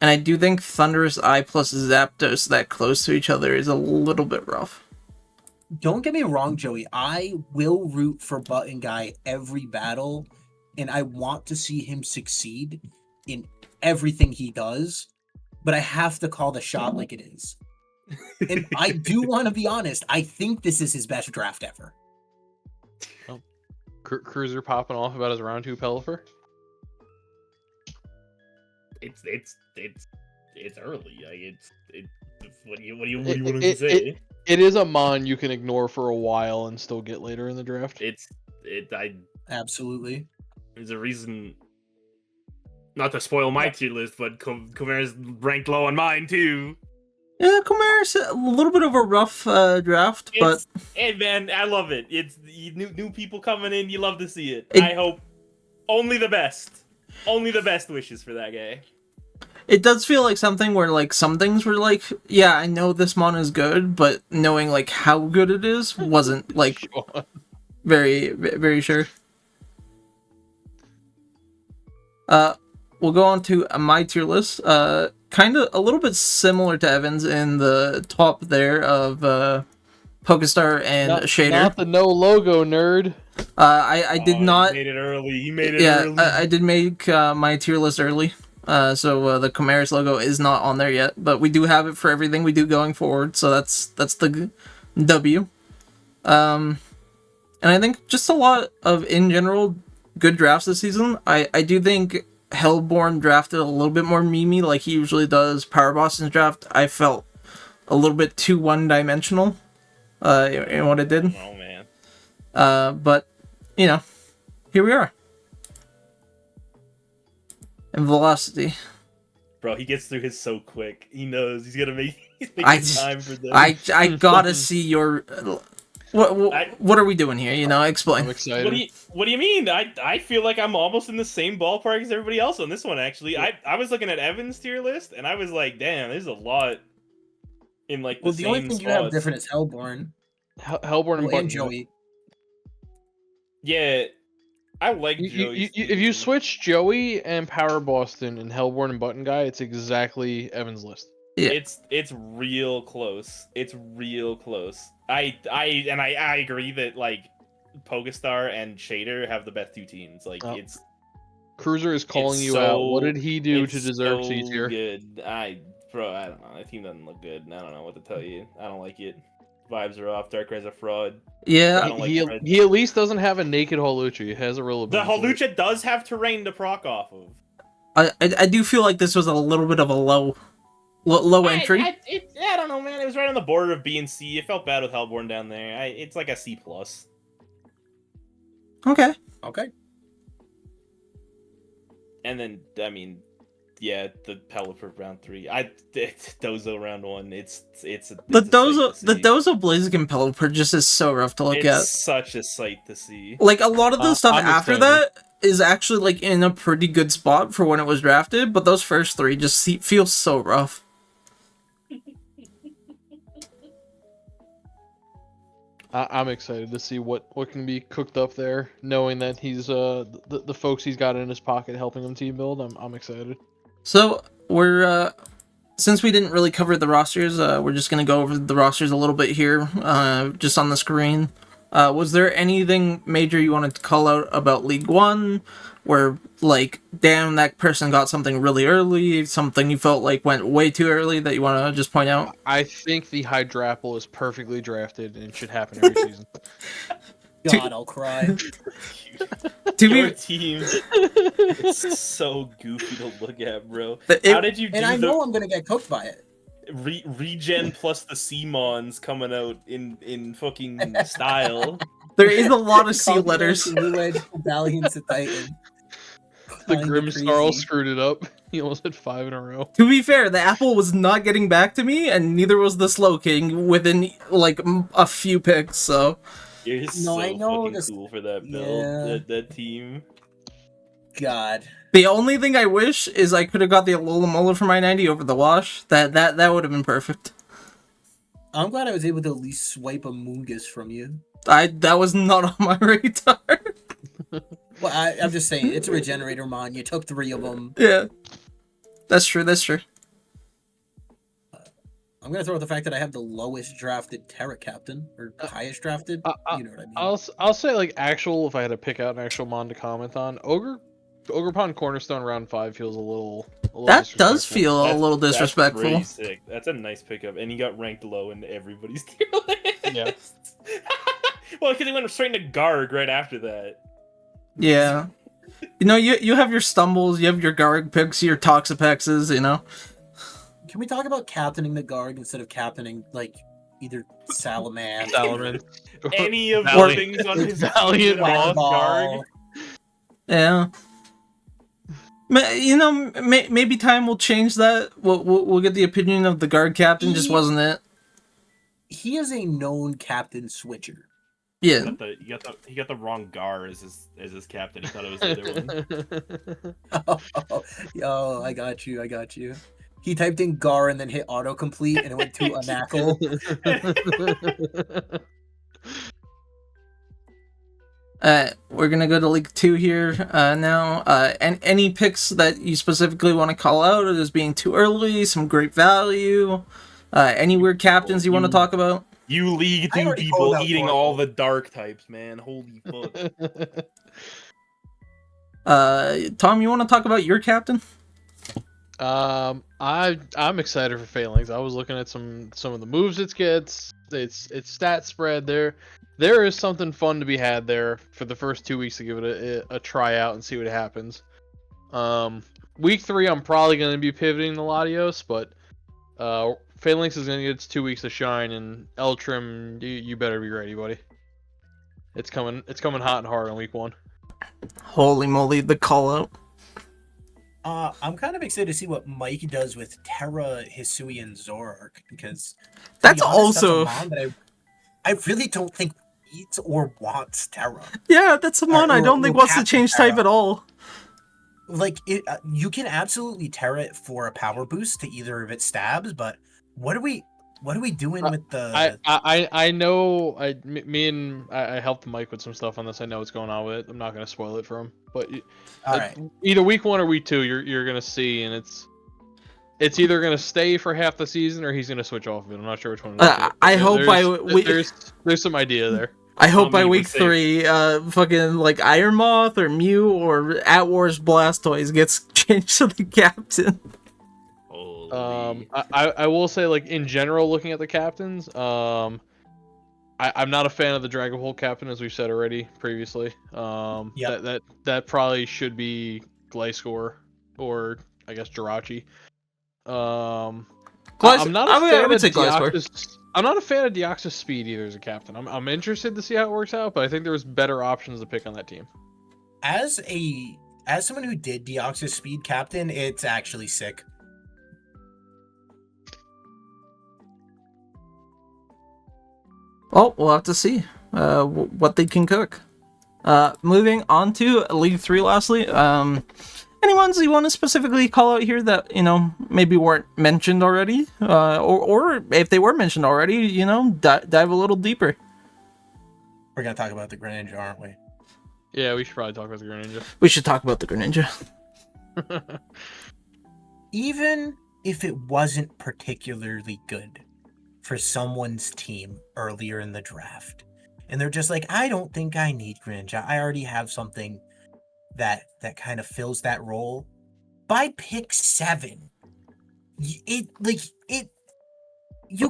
And I do think Thunderous Eye plus Zapdos that close to each other is a little bit rough. Don't get me wrong, Joey. I will root for Button Guy every battle, and I want to see him succeed in everything he does. But I have to call the shot like it is. And I do want to be honest. I think this is his best draft ever. Cruiser popping off about his round 2 Pelipper. It's early. Like what do you want him to say? It is a mon you can ignore for a while and still get later in the draft. Absolutely. There's a reason. Not to spoil my tier list, but Chimera's ranked low on mine too. Yeah, Chimera's a little bit of a rough draft, but Hey man, I love it. It's new people coming in. You love to see it. It- I hope only the best. Only the best wishes for that guy. it does feel like something where like some things were like, yeah, I know this mon is good, but knowing like how good it is wasn't like very, very sure. We'll go on to my tier list. Kind of a little bit similar to Evan's in the top there of Pokestar and Shader. Not the no logo nerd. I did not. He made it early. He made it Yeah, early. I did make my tier list early. So the Chimeras logo is not on there yet, but we do have it for everything we do going forward. So that's the W. And I think just a lot of in general good drafts this season. I do think Hellborn drafted a little bit more memey like he usually does. Power Boston's draft I felt a little bit too one-dimensional in what it did. Oh man. But you know, here we are. And Velocity. Bro, he gets through his so quick. He knows he's making I time for this. I gotta see your. What are we doing here? You know, explain. I'm excited. What do you mean? I feel like I'm almost in the same ballpark as everybody else on this one. Actually, I was looking at Evan's tier list and I was like, damn, there's a lot in like Well, the only thing same you have spots. different is Hellborn Hellborn and and Button. Joey. Yeah, I like Joey's If you team. switch Joey and Power Boston and Hellborn and Button Guy, it's exactly Evan's list. Yeah. It's real close. It's real close. I agree that like Pokestar and Shader have the best two teams. Like Oh. it's Cruiser is calling It's you out. What so- did he do it's to deserve so C tier? good. I don't know. That team doesn't look good. I don't know what to tell you. I don't like it. Vibes are off. Darkrai's a fraud. Yeah, I don't like He Fred. at least doesn't have a naked Holucha. He has a real The ability. Holucha does have terrain to proc off of. I do feel like this was a little bit of a low entry. I don't know, man. It was right on the border of B and C. It felt bad with Hellborn down there. It's like a C plus. Okay. Okay. And then, I mean, yeah, the Pelipper round 3. Dozo round 1. It's The a sight to see. Dozo Blaziken Pelipper just is so rough to look It's at. such a sight to see. Like a lot of the stuff I'm after excited. that is actually like in a pretty good spot for when it was drafted, but those first three just feel so rough. I'm excited to see what can be cooked up there, knowing that he's the folks he's got in his pocket helping him team build. I'm excited. So we're since we didn't really cover the rosters, we're just gonna go over the rosters a little bit here, just on the screen. Was there anything major you wanted to call out about League One, where like, damn, that person got something really early, something you felt like went way too early that you want to just point out? I think the Hydrapple is perfectly drafted and should happen every season. God, I'll cry. To Your be, team is so goofy to look at, bro. How did you do And I the know I'm gonna get cooked by it. regen plus the Seamons coming out in fucking style? there is a lot of C Confidence, letters. New Edge, Valiance, and Titan. The Kinda Grimsnarl crazy. screwed it up. He almost had 5 in a row. To be fair, the apple was not getting back to me, and neither was the Slow King within like a few picks. So You're No, so I know fucking this- cool for that build, Yeah. that team. God. the only thing I wish is I could have got the Alola Mola for my 90 over the Wash. That would have been perfect. I'm glad I was able to at least swipe a Moongus from you. That was not on my radar. Well, I'm just saying, it's a Regenerator Mon. You took 3 of them. Yeah, that's true. That's true. I'm gonna throw out the fact that I have the lowest drafted Terra Captain, or highest drafted. You know what I mean? I'll say like actual, if I had to pick out an actual mon to comment on, Ogre Pond Cornerstone round 5 feels a little That does disrespectful. feel a That's- little That's disrespectful. pretty sick. That's a nice pickup, and he got ranked low in everybody's tier list. Yeah. Well, because he went straight into Garg right after that. Yeah. You know, you have your stumbles, you have your Garg picks, your Toxapexes, you know. Can we talk about captaining the Garg instead of captaining, like, either Salamence? Salamence. Any of the Valiant- things on his Valiant Boss Ball. Garg. Yeah. You know, maybe time will change that. We'll get the opinion of the Guard captain. Just wasn't it? He is a known captain switcher. Yeah. He got the wrong Gar as his captain. He thought it was the other one. Oh, I got you. He typed in Gar and then hit autocomplete, and it went to Anackle. We're gonna go to League 2 here now. And any picks that you specifically want to call out as being too early, some great value, any weird captains you want to talk about? You League I 2 already people called out eating Oracle. all the dark types, man. Holy fuck. Tom, you want to talk about your captain? I'm excited for Phalanx. I was looking at some of the moves it gets. Its stat spread there. There is something fun to be had there for the first 2 weeks to give it a try out and see what happens. Week 3, I'm probably going to be pivoting to Latios, but Phalanx is going to get its 2 weeks to shine, and Eltrim, you better be ready, buddy. It's coming hot and hard on week 1. Holy moly, the call out. I'm kind of excited to see what Mike does with Terra, Hisui, and Zoroark, because to That's be honest, also- that's a mon that I really don't think needs or wants Terra. Yeah, that's a mon I don't think wants to Captain change type Terra. at all. Like, you can absolutely Terra it for a power boost to either of its stabs, but what are we doing with the? I know. Me and I helped Mike with some stuff on this. I know what's going on with it. I'm not gonna spoil it for him. But All right. either week 1 or week 2, you're gonna see, and it's either gonna stay for half the season or he's gonna switch off of it. I'm not sure which one. I hope there's some idea there. I hope by Tommy week would say- 3, fucking like Iron Moth or Mew or At War's Blastoise gets changed to the captain. Holy. I will say, like, in general, looking at the captains, I'm not a fan of the Dragon Ball captain, as we've said already previously. Yep. That probably should be Gliscor or I guess Jirachi. I'm not a I fan would of say Gliscor. I'm not a fan of Deoxys speed either as a captain. I'm interested to see how it works out, but I think there's better options to pick on that team. As someone who did Deoxys Speed Captain, it's actually sick. Well, we'll have to see what they can cook. Moving on to League 3 lastly. Any ones you want to specifically call out here that, you know, maybe weren't mentioned already? Or if they were mentioned already, you know, dive a little deeper. We're gonna talk about the Greninja, aren't we? Yeah, we should probably talk about the Greninja. We should talk about the Greninja. Even if it wasn't particularly good for someone's team earlier in the draft, and they're just like, I don't think I need Greninja. I already have something that kind of fills that role. By pick 7, you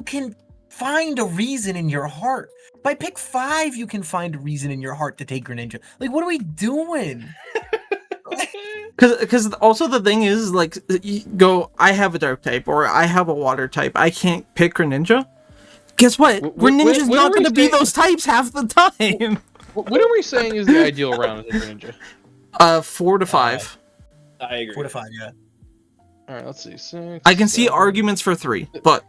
can find a reason in your heart. By pick 5, you can find a reason in your heart to take Greninja. Like, what are we doing? Because also the thing is, like, you go, I have a dark type or I have a water type. I can't pick Greninja. Guess what? Greninja's when not are we going to be saying- those types half the time. What are we saying is the ideal round as a Greninja? 4 to 5. I agree. 4 to 5, yeah. All right, let's see. 6, I can see 7. arguments for 3, but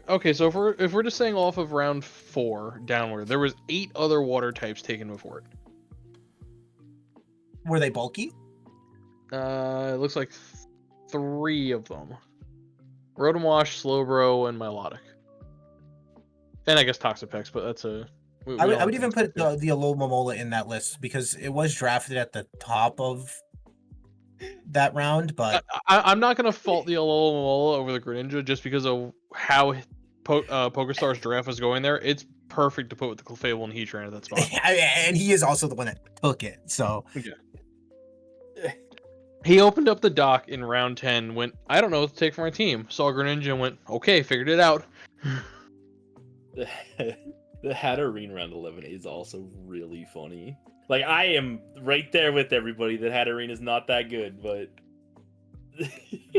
Okay, so if we're just saying off of round 4 downward, there was 8 other water types taken before it. Were they bulky? It looks like 3 of them: Rotom Wash, Slowbro, and Milotic. And I guess Toxapex, but that's a. I would even put the Alomomola in that list because it was drafted at the top of that round, but I'm not gonna fault the Alomomola over the Greninja just because of how PokeStar's draft was going there. It's perfect to put with the Clefable and Heatran at that spot. and he is also the one that took it. So He opened up the dock in round 10, went, I don't know what to take for my team. Saw Greninja and went, okay, figured it out. The Hatterene round 11 is also really funny. Like, I am right there with everybody that Hatterene is not that good, but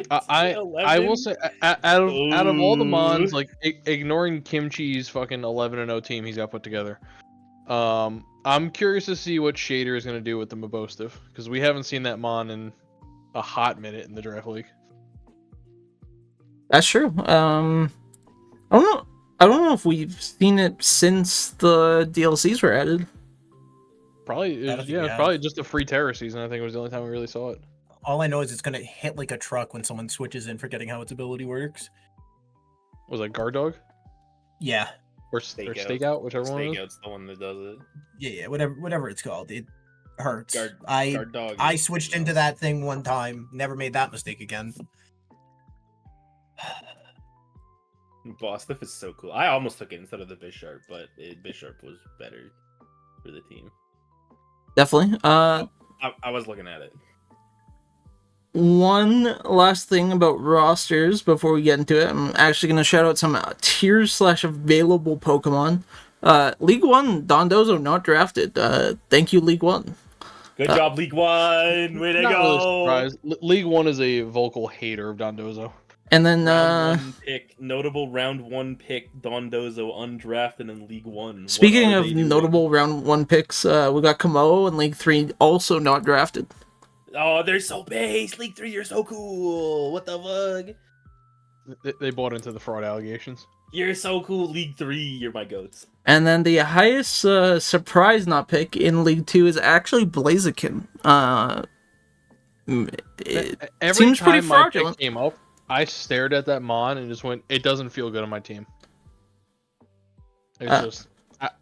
I will say, out of all the Mons, Ooh. like ignoring Kimchi's fucking 11-0 team he's got put together, I'm curious to see what Shader is going to do with the Mabostif, because we haven't seen that Mon in a hot minute in the draft league. that's true. I don't know if we've seen it since the DLCs were added. Probably, I don't think we have. probably just a free Terror season. I think it was the only time we really saw it. all I know is it's gonna hit like a truck when someone switches in, forgetting how its ability works. Was that Guard Dog Yeah, or Stakeout. Stakeout, whichever one it is? Stakeout's the one that does it. yeah, whatever it's called. It hurts. Guard dog. I is switched something into else. that thing one time, never made that mistake again. Bosstiff is so cool. I almost took it instead of the Bisharp, but Bisharp was better for the team. Definitely. I was looking at it. One last thing about rosters before we get into it. I'm actually going to shout out some tiers/available Pokemon. League 1, Dondozo not drafted. Thank you, League 1. Good job, League One. Way to Not go. really surprised. League 1 is a vocal hater of Dondozo. And then, Round 1 pick, notable round 1 pick, Dondozo undrafted in League 1. What speaking are of they doing? notable round 1 picks, we got Kamo in League 3, also not drafted. Oh, they're so base. League 3, you're so cool. What the fuck? They bought into the fraud allegations. You're so cool, League 3. You're my goats. And then the highest surprise not pick in League 2 is actually Blaziken. It Every seems time pretty my pick fraudulent. came up, I stared at that Mon and just went, it doesn't feel good on my team. It's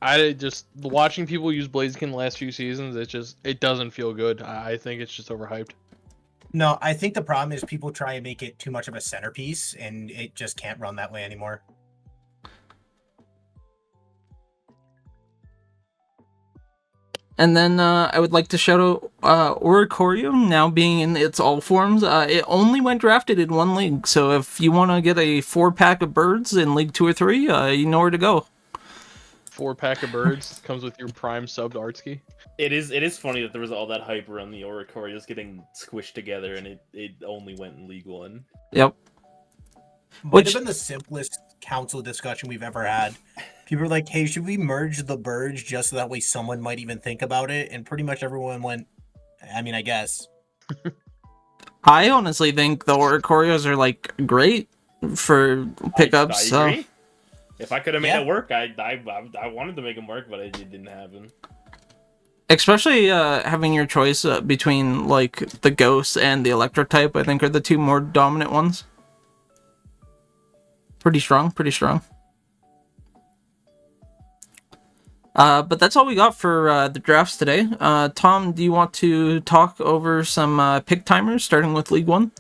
I just watching people use Blaziken the last few seasons, it doesn't feel good. I think it's just overhyped. No, I think the problem is people try and make it too much of a centerpiece, and it just can't run that way anymore. And then I would like to shout out Oricorio now being in its all forms. It only went drafted in one league, so if you want to get a 4-pack of birds in League 2 or 3, you know where to go. 4-pack of birds comes with your prime subbed Artsky. It is funny that there was all that hype around the Oricorios getting squished together, and it only went in League 1. Yep. Might Which- have been the simplest council discussion we've ever had. People were like, hey, should we merge the birds just so that way someone might even think about it? And pretty much everyone went, I mean, I guess. I honestly think the Oricorios are like great for pickups. I agree. If I could have made Yeah. it work, I wanted to make them work, but it didn't happen. Especially having your choice between like the Ghost and the Electro type, I think are the two more dominant ones. Pretty strong, pretty strong. But that's all we got for the drafts today. Tom, do you want to talk over some pick timers, starting with League 1?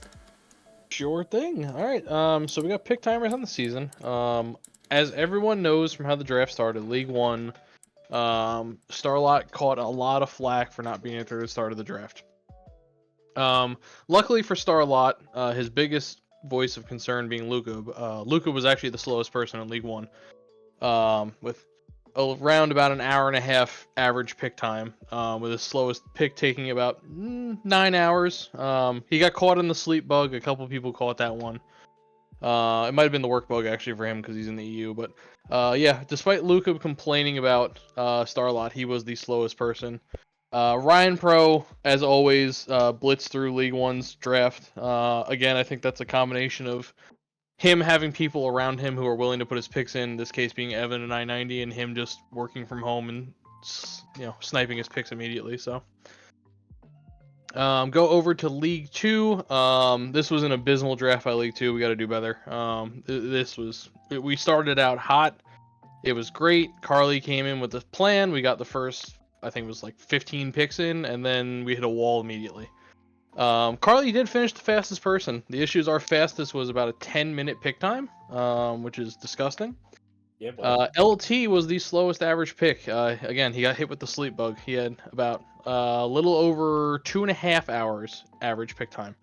Sure thing. All right. So we got pick timers on the season. As everyone knows from how the draft started, League One, Starlot caught a lot of flack for not being at the start of the draft. Luckily for Starlot, his biggest voice of concern being Luca. Luca was actually the slowest person in League One, with around about an hour and a half average pick time, with his slowest pick taking about 9 hours. He got caught in the sleep bug. A couple people caught that one. It might have been the work bug actually for him because he's in the EU. But yeah, despite Luca complaining about Starlot, he was the slowest person. Ryan Pro, as always, blitzed through League One's draft. Again, I think that's a combination of him having people around him who are willing to put his picks in this case being Evan and I-90, and him just working from home and sniping his picks immediately. So go over to League 2. This was an abysmal draft by League 2. We got to do better. We started out hot. It was great. Carly came in with a plan. We got the first, I think it was like 15 picks in, and then we hit a wall immediately. Carly did finish the fastest person. The issue is our fastest was about a 10-minute pick time, which is disgusting. Yeah, boy. LT was the slowest average pick. Again, he got hit with the sleep bug. He had about a little over 2.5 hours average pick time.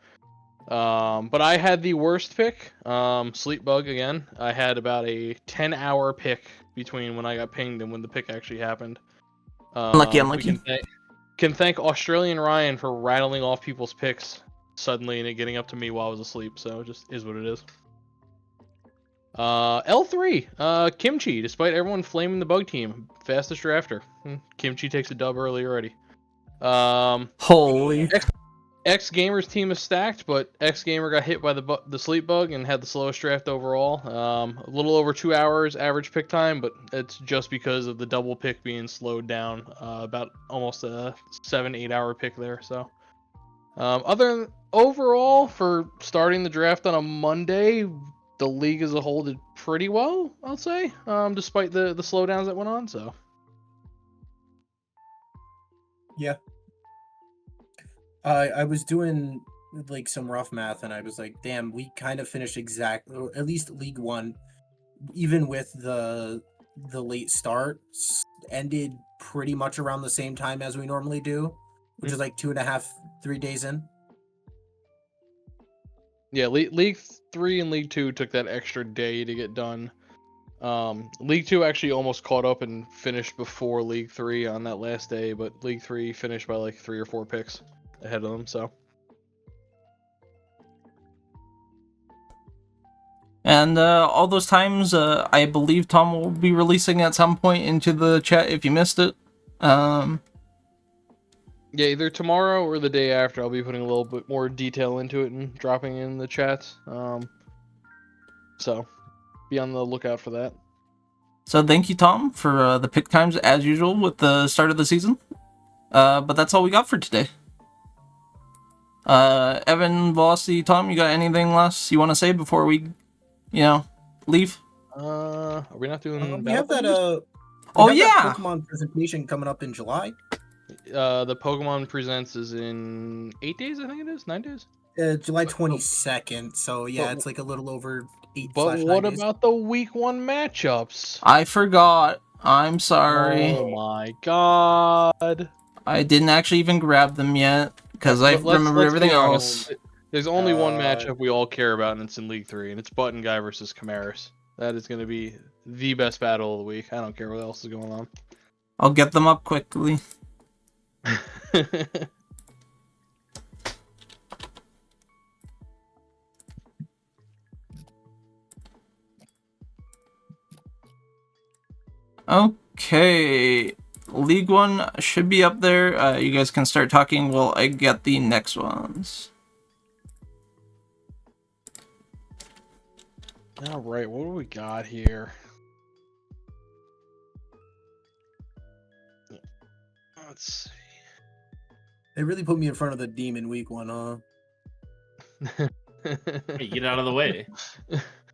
But I had the worst pick, sleep bug again. I had about a 10-hour pick between when I got pinged and when the pick actually happened. Unlucky. We can thank Australian Ryan for rattling off people's picks suddenly and it getting up to me while I was asleep. So it just is what it is. L3, Kimchi, despite everyone flaming the bug team, fastest drafter. Kimchi takes a dub early already. Holy. X Gamer's team is stacked, but X Gamer got hit by the sleep bug and had the slowest draft overall. A little over 2 hours average pick time, but it's just because of the double pick being slowed down. About almost a 7-8 hour pick there. So, overall for starting the draft on a Monday, the league as a whole did pretty well, I'll say. Despite the slowdowns that went on. So. Yeah. I was doing like some rough math and I was like, damn, we kind of finished exactly, or at least League One, even with the late start, ended pretty much around the same time as we normally do, which is like 2.5, 3 days in. Yeah, League 3 and League 2 took that extra day to get done. League 2 actually almost caught up and finished before League 3 on that last day, but League 3 finished by like 3 or 4 picks ahead of them, so. And all those times, I believe Tom will be releasing at some point into the chat if you missed it. Yeah, either tomorrow or the day after, I'll be putting a little bit more detail into it and dropping in the chats. So, be on the lookout for that. So thank you, Tom, for the pick times as usual with the start of the season. But that's all we got for today. Evan, Velocity, Tom, you got anything less you want to say before we, leave? Are we not doing? We have that. Oh we have that yeah. Pokemon presentation coming up in July. The Pokemon Presents is in 8 days, I think it is 9 days. July 22nd. So yeah, But- it's like a little over 8. But what about the Week 1 matchups? I forgot. I'm sorry. Oh my god. I didn't actually even grab them yet because I remember everything be else. honest. There's only one matchup we all care about, and it's in League 3, and it's Button Guy versus Chimeras. That is going to be the best battle of the week. I don't care what else is going on. I'll get them up quickly. Okay, League 1 should be up there. You guys can start talking while I get the next ones. All right, what do we got here? Let's see. They really put me in front of the demon Week 1, huh? Hey, get out of the way.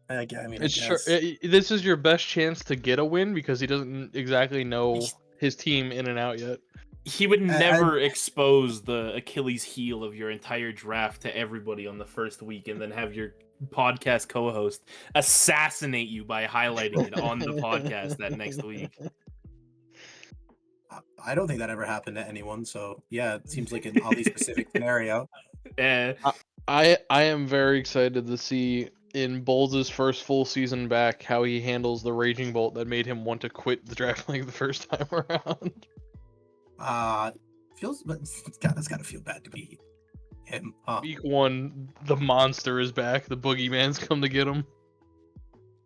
I mean, I It's sure, guess. this is your best chance to get a win because he doesn't exactly know his team in and out yet. He would never expose the Achilles heel of your entire draft to everybody on the first week and then have your podcast co-host assassinate you by highlighting it on the podcast that next week. I don't think that ever happened to anyone. So yeah, it seems like an oddly specific scenario. I am very excited to see in Bowles' first full season back how he handles the raging bolt that made him want to quit the draft league the first time around. But that's gotta feel bad to be him. Week 1, the monster is back. The boogeyman's come to get him.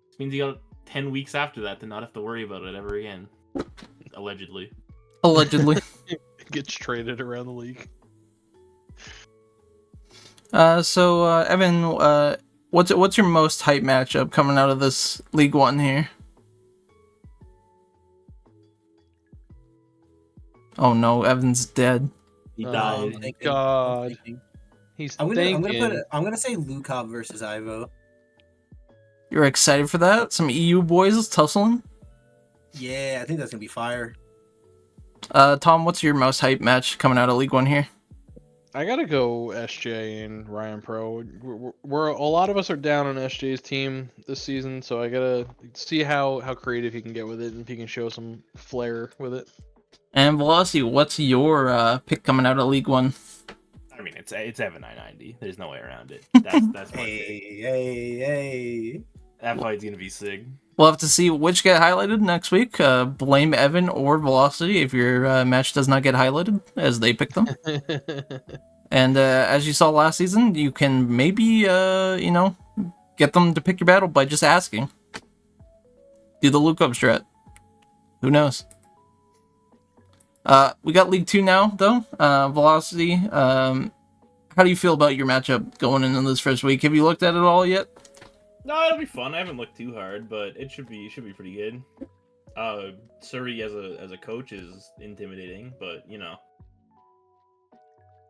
This means you got 10 weeks after that to not have to worry about it ever again. Allegedly. Gets traded around the league. So Evan, what's your most hype matchup coming out of this League One here? Oh no, Evan's dead. He died. Oh, God. I'm gonna say Lukov versus Ivo. You're excited for that? Some EU boys tussling? Yeah, I think that's gonna be fire. Tom, what's your most hype match coming out of League One here? I gotta go SJ and Ryan Pro. We're a lot of us are down on SJ's team this season, so I gotta see how creative he can get with it and if he can show some flair with it. And Velocity, what's your pick coming out of League One? I mean, it's Evan 990. There's no way around it. That's my pick. Hey. That fight's gonna be sick. We'll have to see which get highlighted next week. Blame Evan or Velocity if your match does not get highlighted, as they pick them. And as you saw last season, you can maybe, get them to pick your battle by just asking. Do the look-up strat. Who knows? We got League 2 now, though. Velocity, how do you feel about your matchup going into this first week? Have you looked at it all yet? No, it'll be fun. I haven't looked too hard, but it should be pretty good. Surrey as a coach is intimidating, but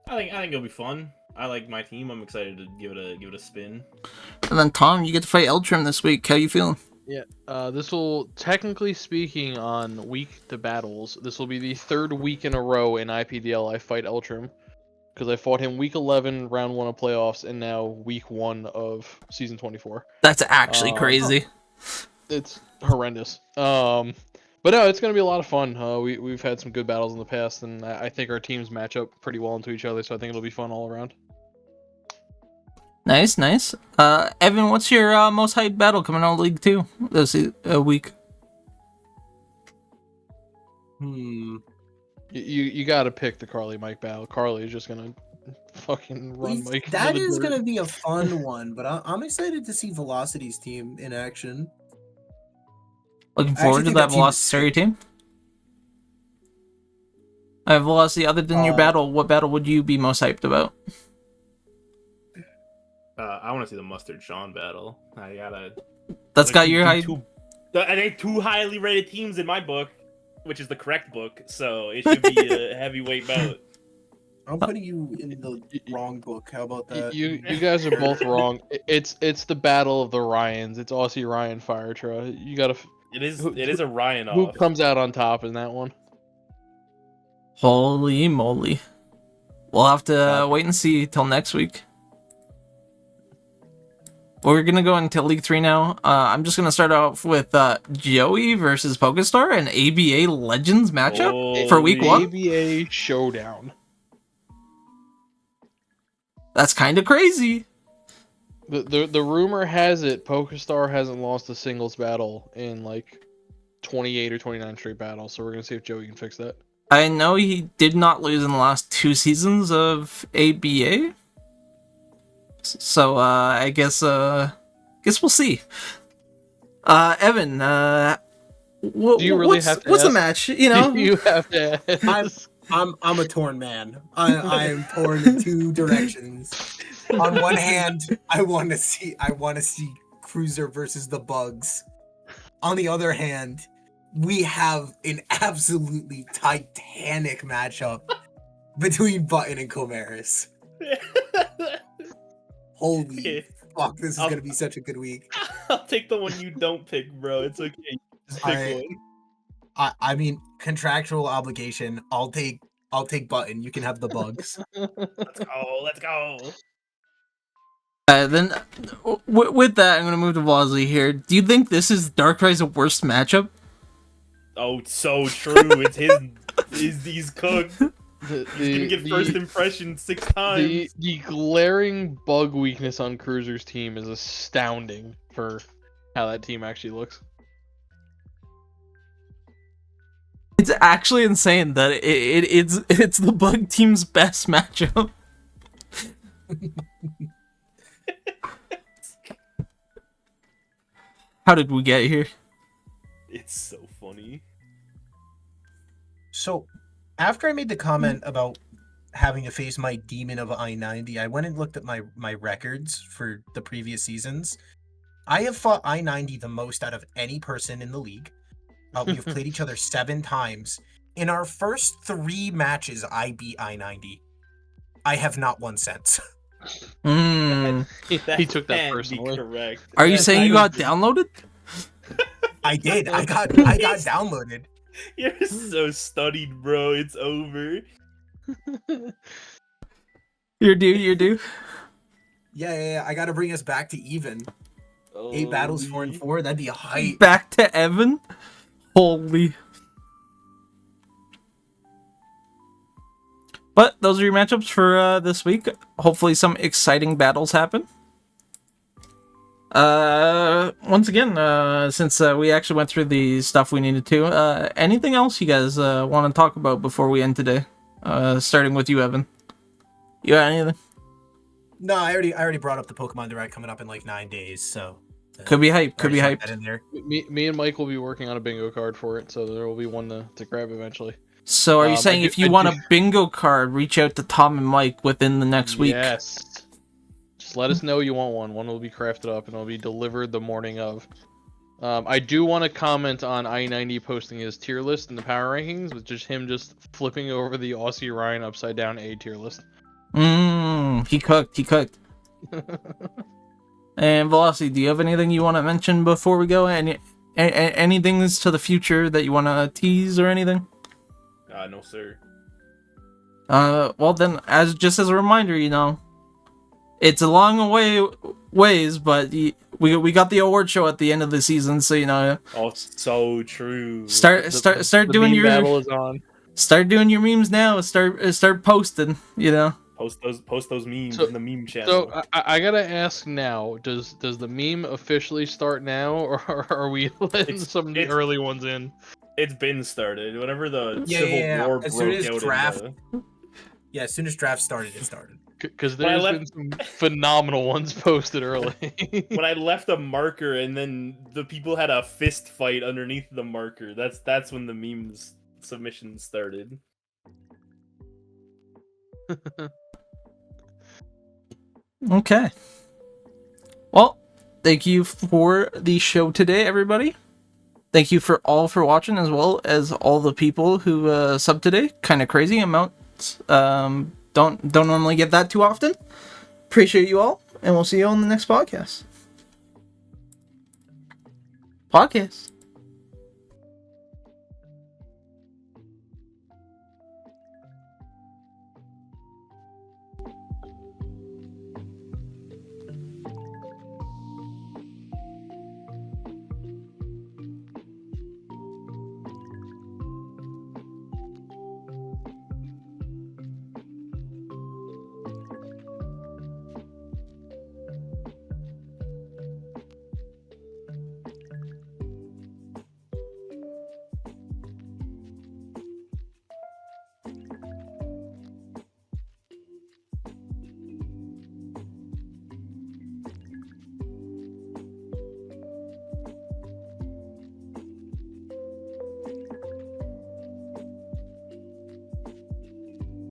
I think it'll be fun. I like my team. I'm excited to give it a spin. And then Tom, you get to fight Eltrim this week. How you feeling? Yeah, this will, technically speaking, on week to battles, this will be the third week in a row in IPDL I fight Eltrim. Because I fought him week 11, round 1 of playoffs, and now week 1 of season 24. That's actually crazy. It's horrendous. But no, it's going to be a lot of fun. We've had some good battles in the past, and I think our teams match up pretty well into each other, so I think it'll be fun all around. Nice. Evan, what's your most hyped battle coming out of League 2 this week? You got to pick the Carly Mike battle. Carly is just going to fucking run Mike. That is going to be a fun one, but I'm excited to see Velocity's team in action. Looking forward to that Velocity team. Velocity, other than your battle, what battle would you be most hyped about? I want to see the Mustard Sean battle. That's got your hype. I think 2 highly rated teams in my book, which is the correct book, so it should be a heavyweight bout. I'm putting you in the wrong book. How about that? You guys are both wrong. It's the battle of the Ryans. It's Aussie Ryan Firetra. You gotta. It is a Ryan off. Who comes out on top in that one? Holy moly! We'll have to wait and see till next week. We're gonna go into League 3 now. I'm just gonna start off with Joey versus Pokestar, an ABA Legends matchup for week 1. ABA showdown. That's kind of crazy. The rumor has it Pokestar hasn't lost a singles battle in like 28 or 29 straight battles, so we're gonna see if Joey can fix that. I know he did not lose in the last 2 seasons of ABA. So I guess we'll see. Evan, do you really have to what's the ask? match? You know, You have to ask. I'm a torn man. I am torn in 2 directions. On one hand, I want to see Cruiser versus the Bugs. On the other hand, we have an absolutely titanic matchup between Button and Comaris. Holy fuck, this is gonna be such a good week. I'll take the one you don't pick, bro. It's okay. Just pick one. I mean, contractual obligation. I'll take I'll take Button. You can have the bugs. Let's go. Let's go. Then, with that, I'm gonna move to Bosley here. Do you think this is Darkrai's worst matchup? Oh, it's so true. It's his. He's cooked. He's gonna get first impression 6 times. The glaring bug weakness on Cruiser's team is astounding for how that team actually looks. It's actually insane that it's the bug team's best matchup. How did we get here? It's so funny. So, after I made the comment about having to face my demon of I-90, I went and looked at my records for the previous seasons. I have fought I-90 the most out of any person in the league. We have played each other 7 times. In our first 3 matches, I beat I-90. I have not won since. He took that can't be personally. correct. Are you That saying you can't got be- downloaded? I did. I got downloaded. You're so studied, bro. It's over. You're due. Yeah. I got to bring us back to even. 8 battles, 4 and 4. That'd be a height. Back to Evan? Holy. But those are your matchups for this week. Hopefully some exciting battles happen. Once again, since we actually went through the stuff we needed to, anything else you guys want to talk about before we end today? Starting with you, Evan. You got anything? No, I already brought up the Pokemon Direct coming up in like 9 days, so Could be hype. Could be already hyped. stuck that in there. Me and Mike will be working on a bingo card for it, so there will be one to grab eventually. So are you saying if you want a bingo card, reach out to Tom and Mike within the next week? Yes. Just let us know you want one. One will be crafted up and it'll be delivered the morning of. I do want to comment on I-90 posting his tier list in the power rankings, with just him just flipping over the Aussie Ryan upside down A tier list. He cooked. And Velocity, do you have anything you want to mention before we go? Anything to the future that you want to tease or anything? No, sir. Well then, as a reminder, it's a long ways, but we got the award show at the end of the season, so Oh, so true. start doing your battle is on. Start doing your memes now. Start posting. Post those memes in the meme channel. So I gotta ask now: Does the meme officially start now, or are we letting some of the early ones in? It's been started. Whenever the Civil War As soon broke as out. draft, as soon as draft started, it started. Because there's been some phenomenal ones posted early. When I left a marker and then the people had a fist fight underneath the marker, that's when the memes submission started. Okay. Well, thank you for the show today, everybody. Thank you for watching, as well as all the people who subbed today. Kind of crazy amounts. Don't normally get that too often. Appreciate you all, and we'll see you on the next podcast.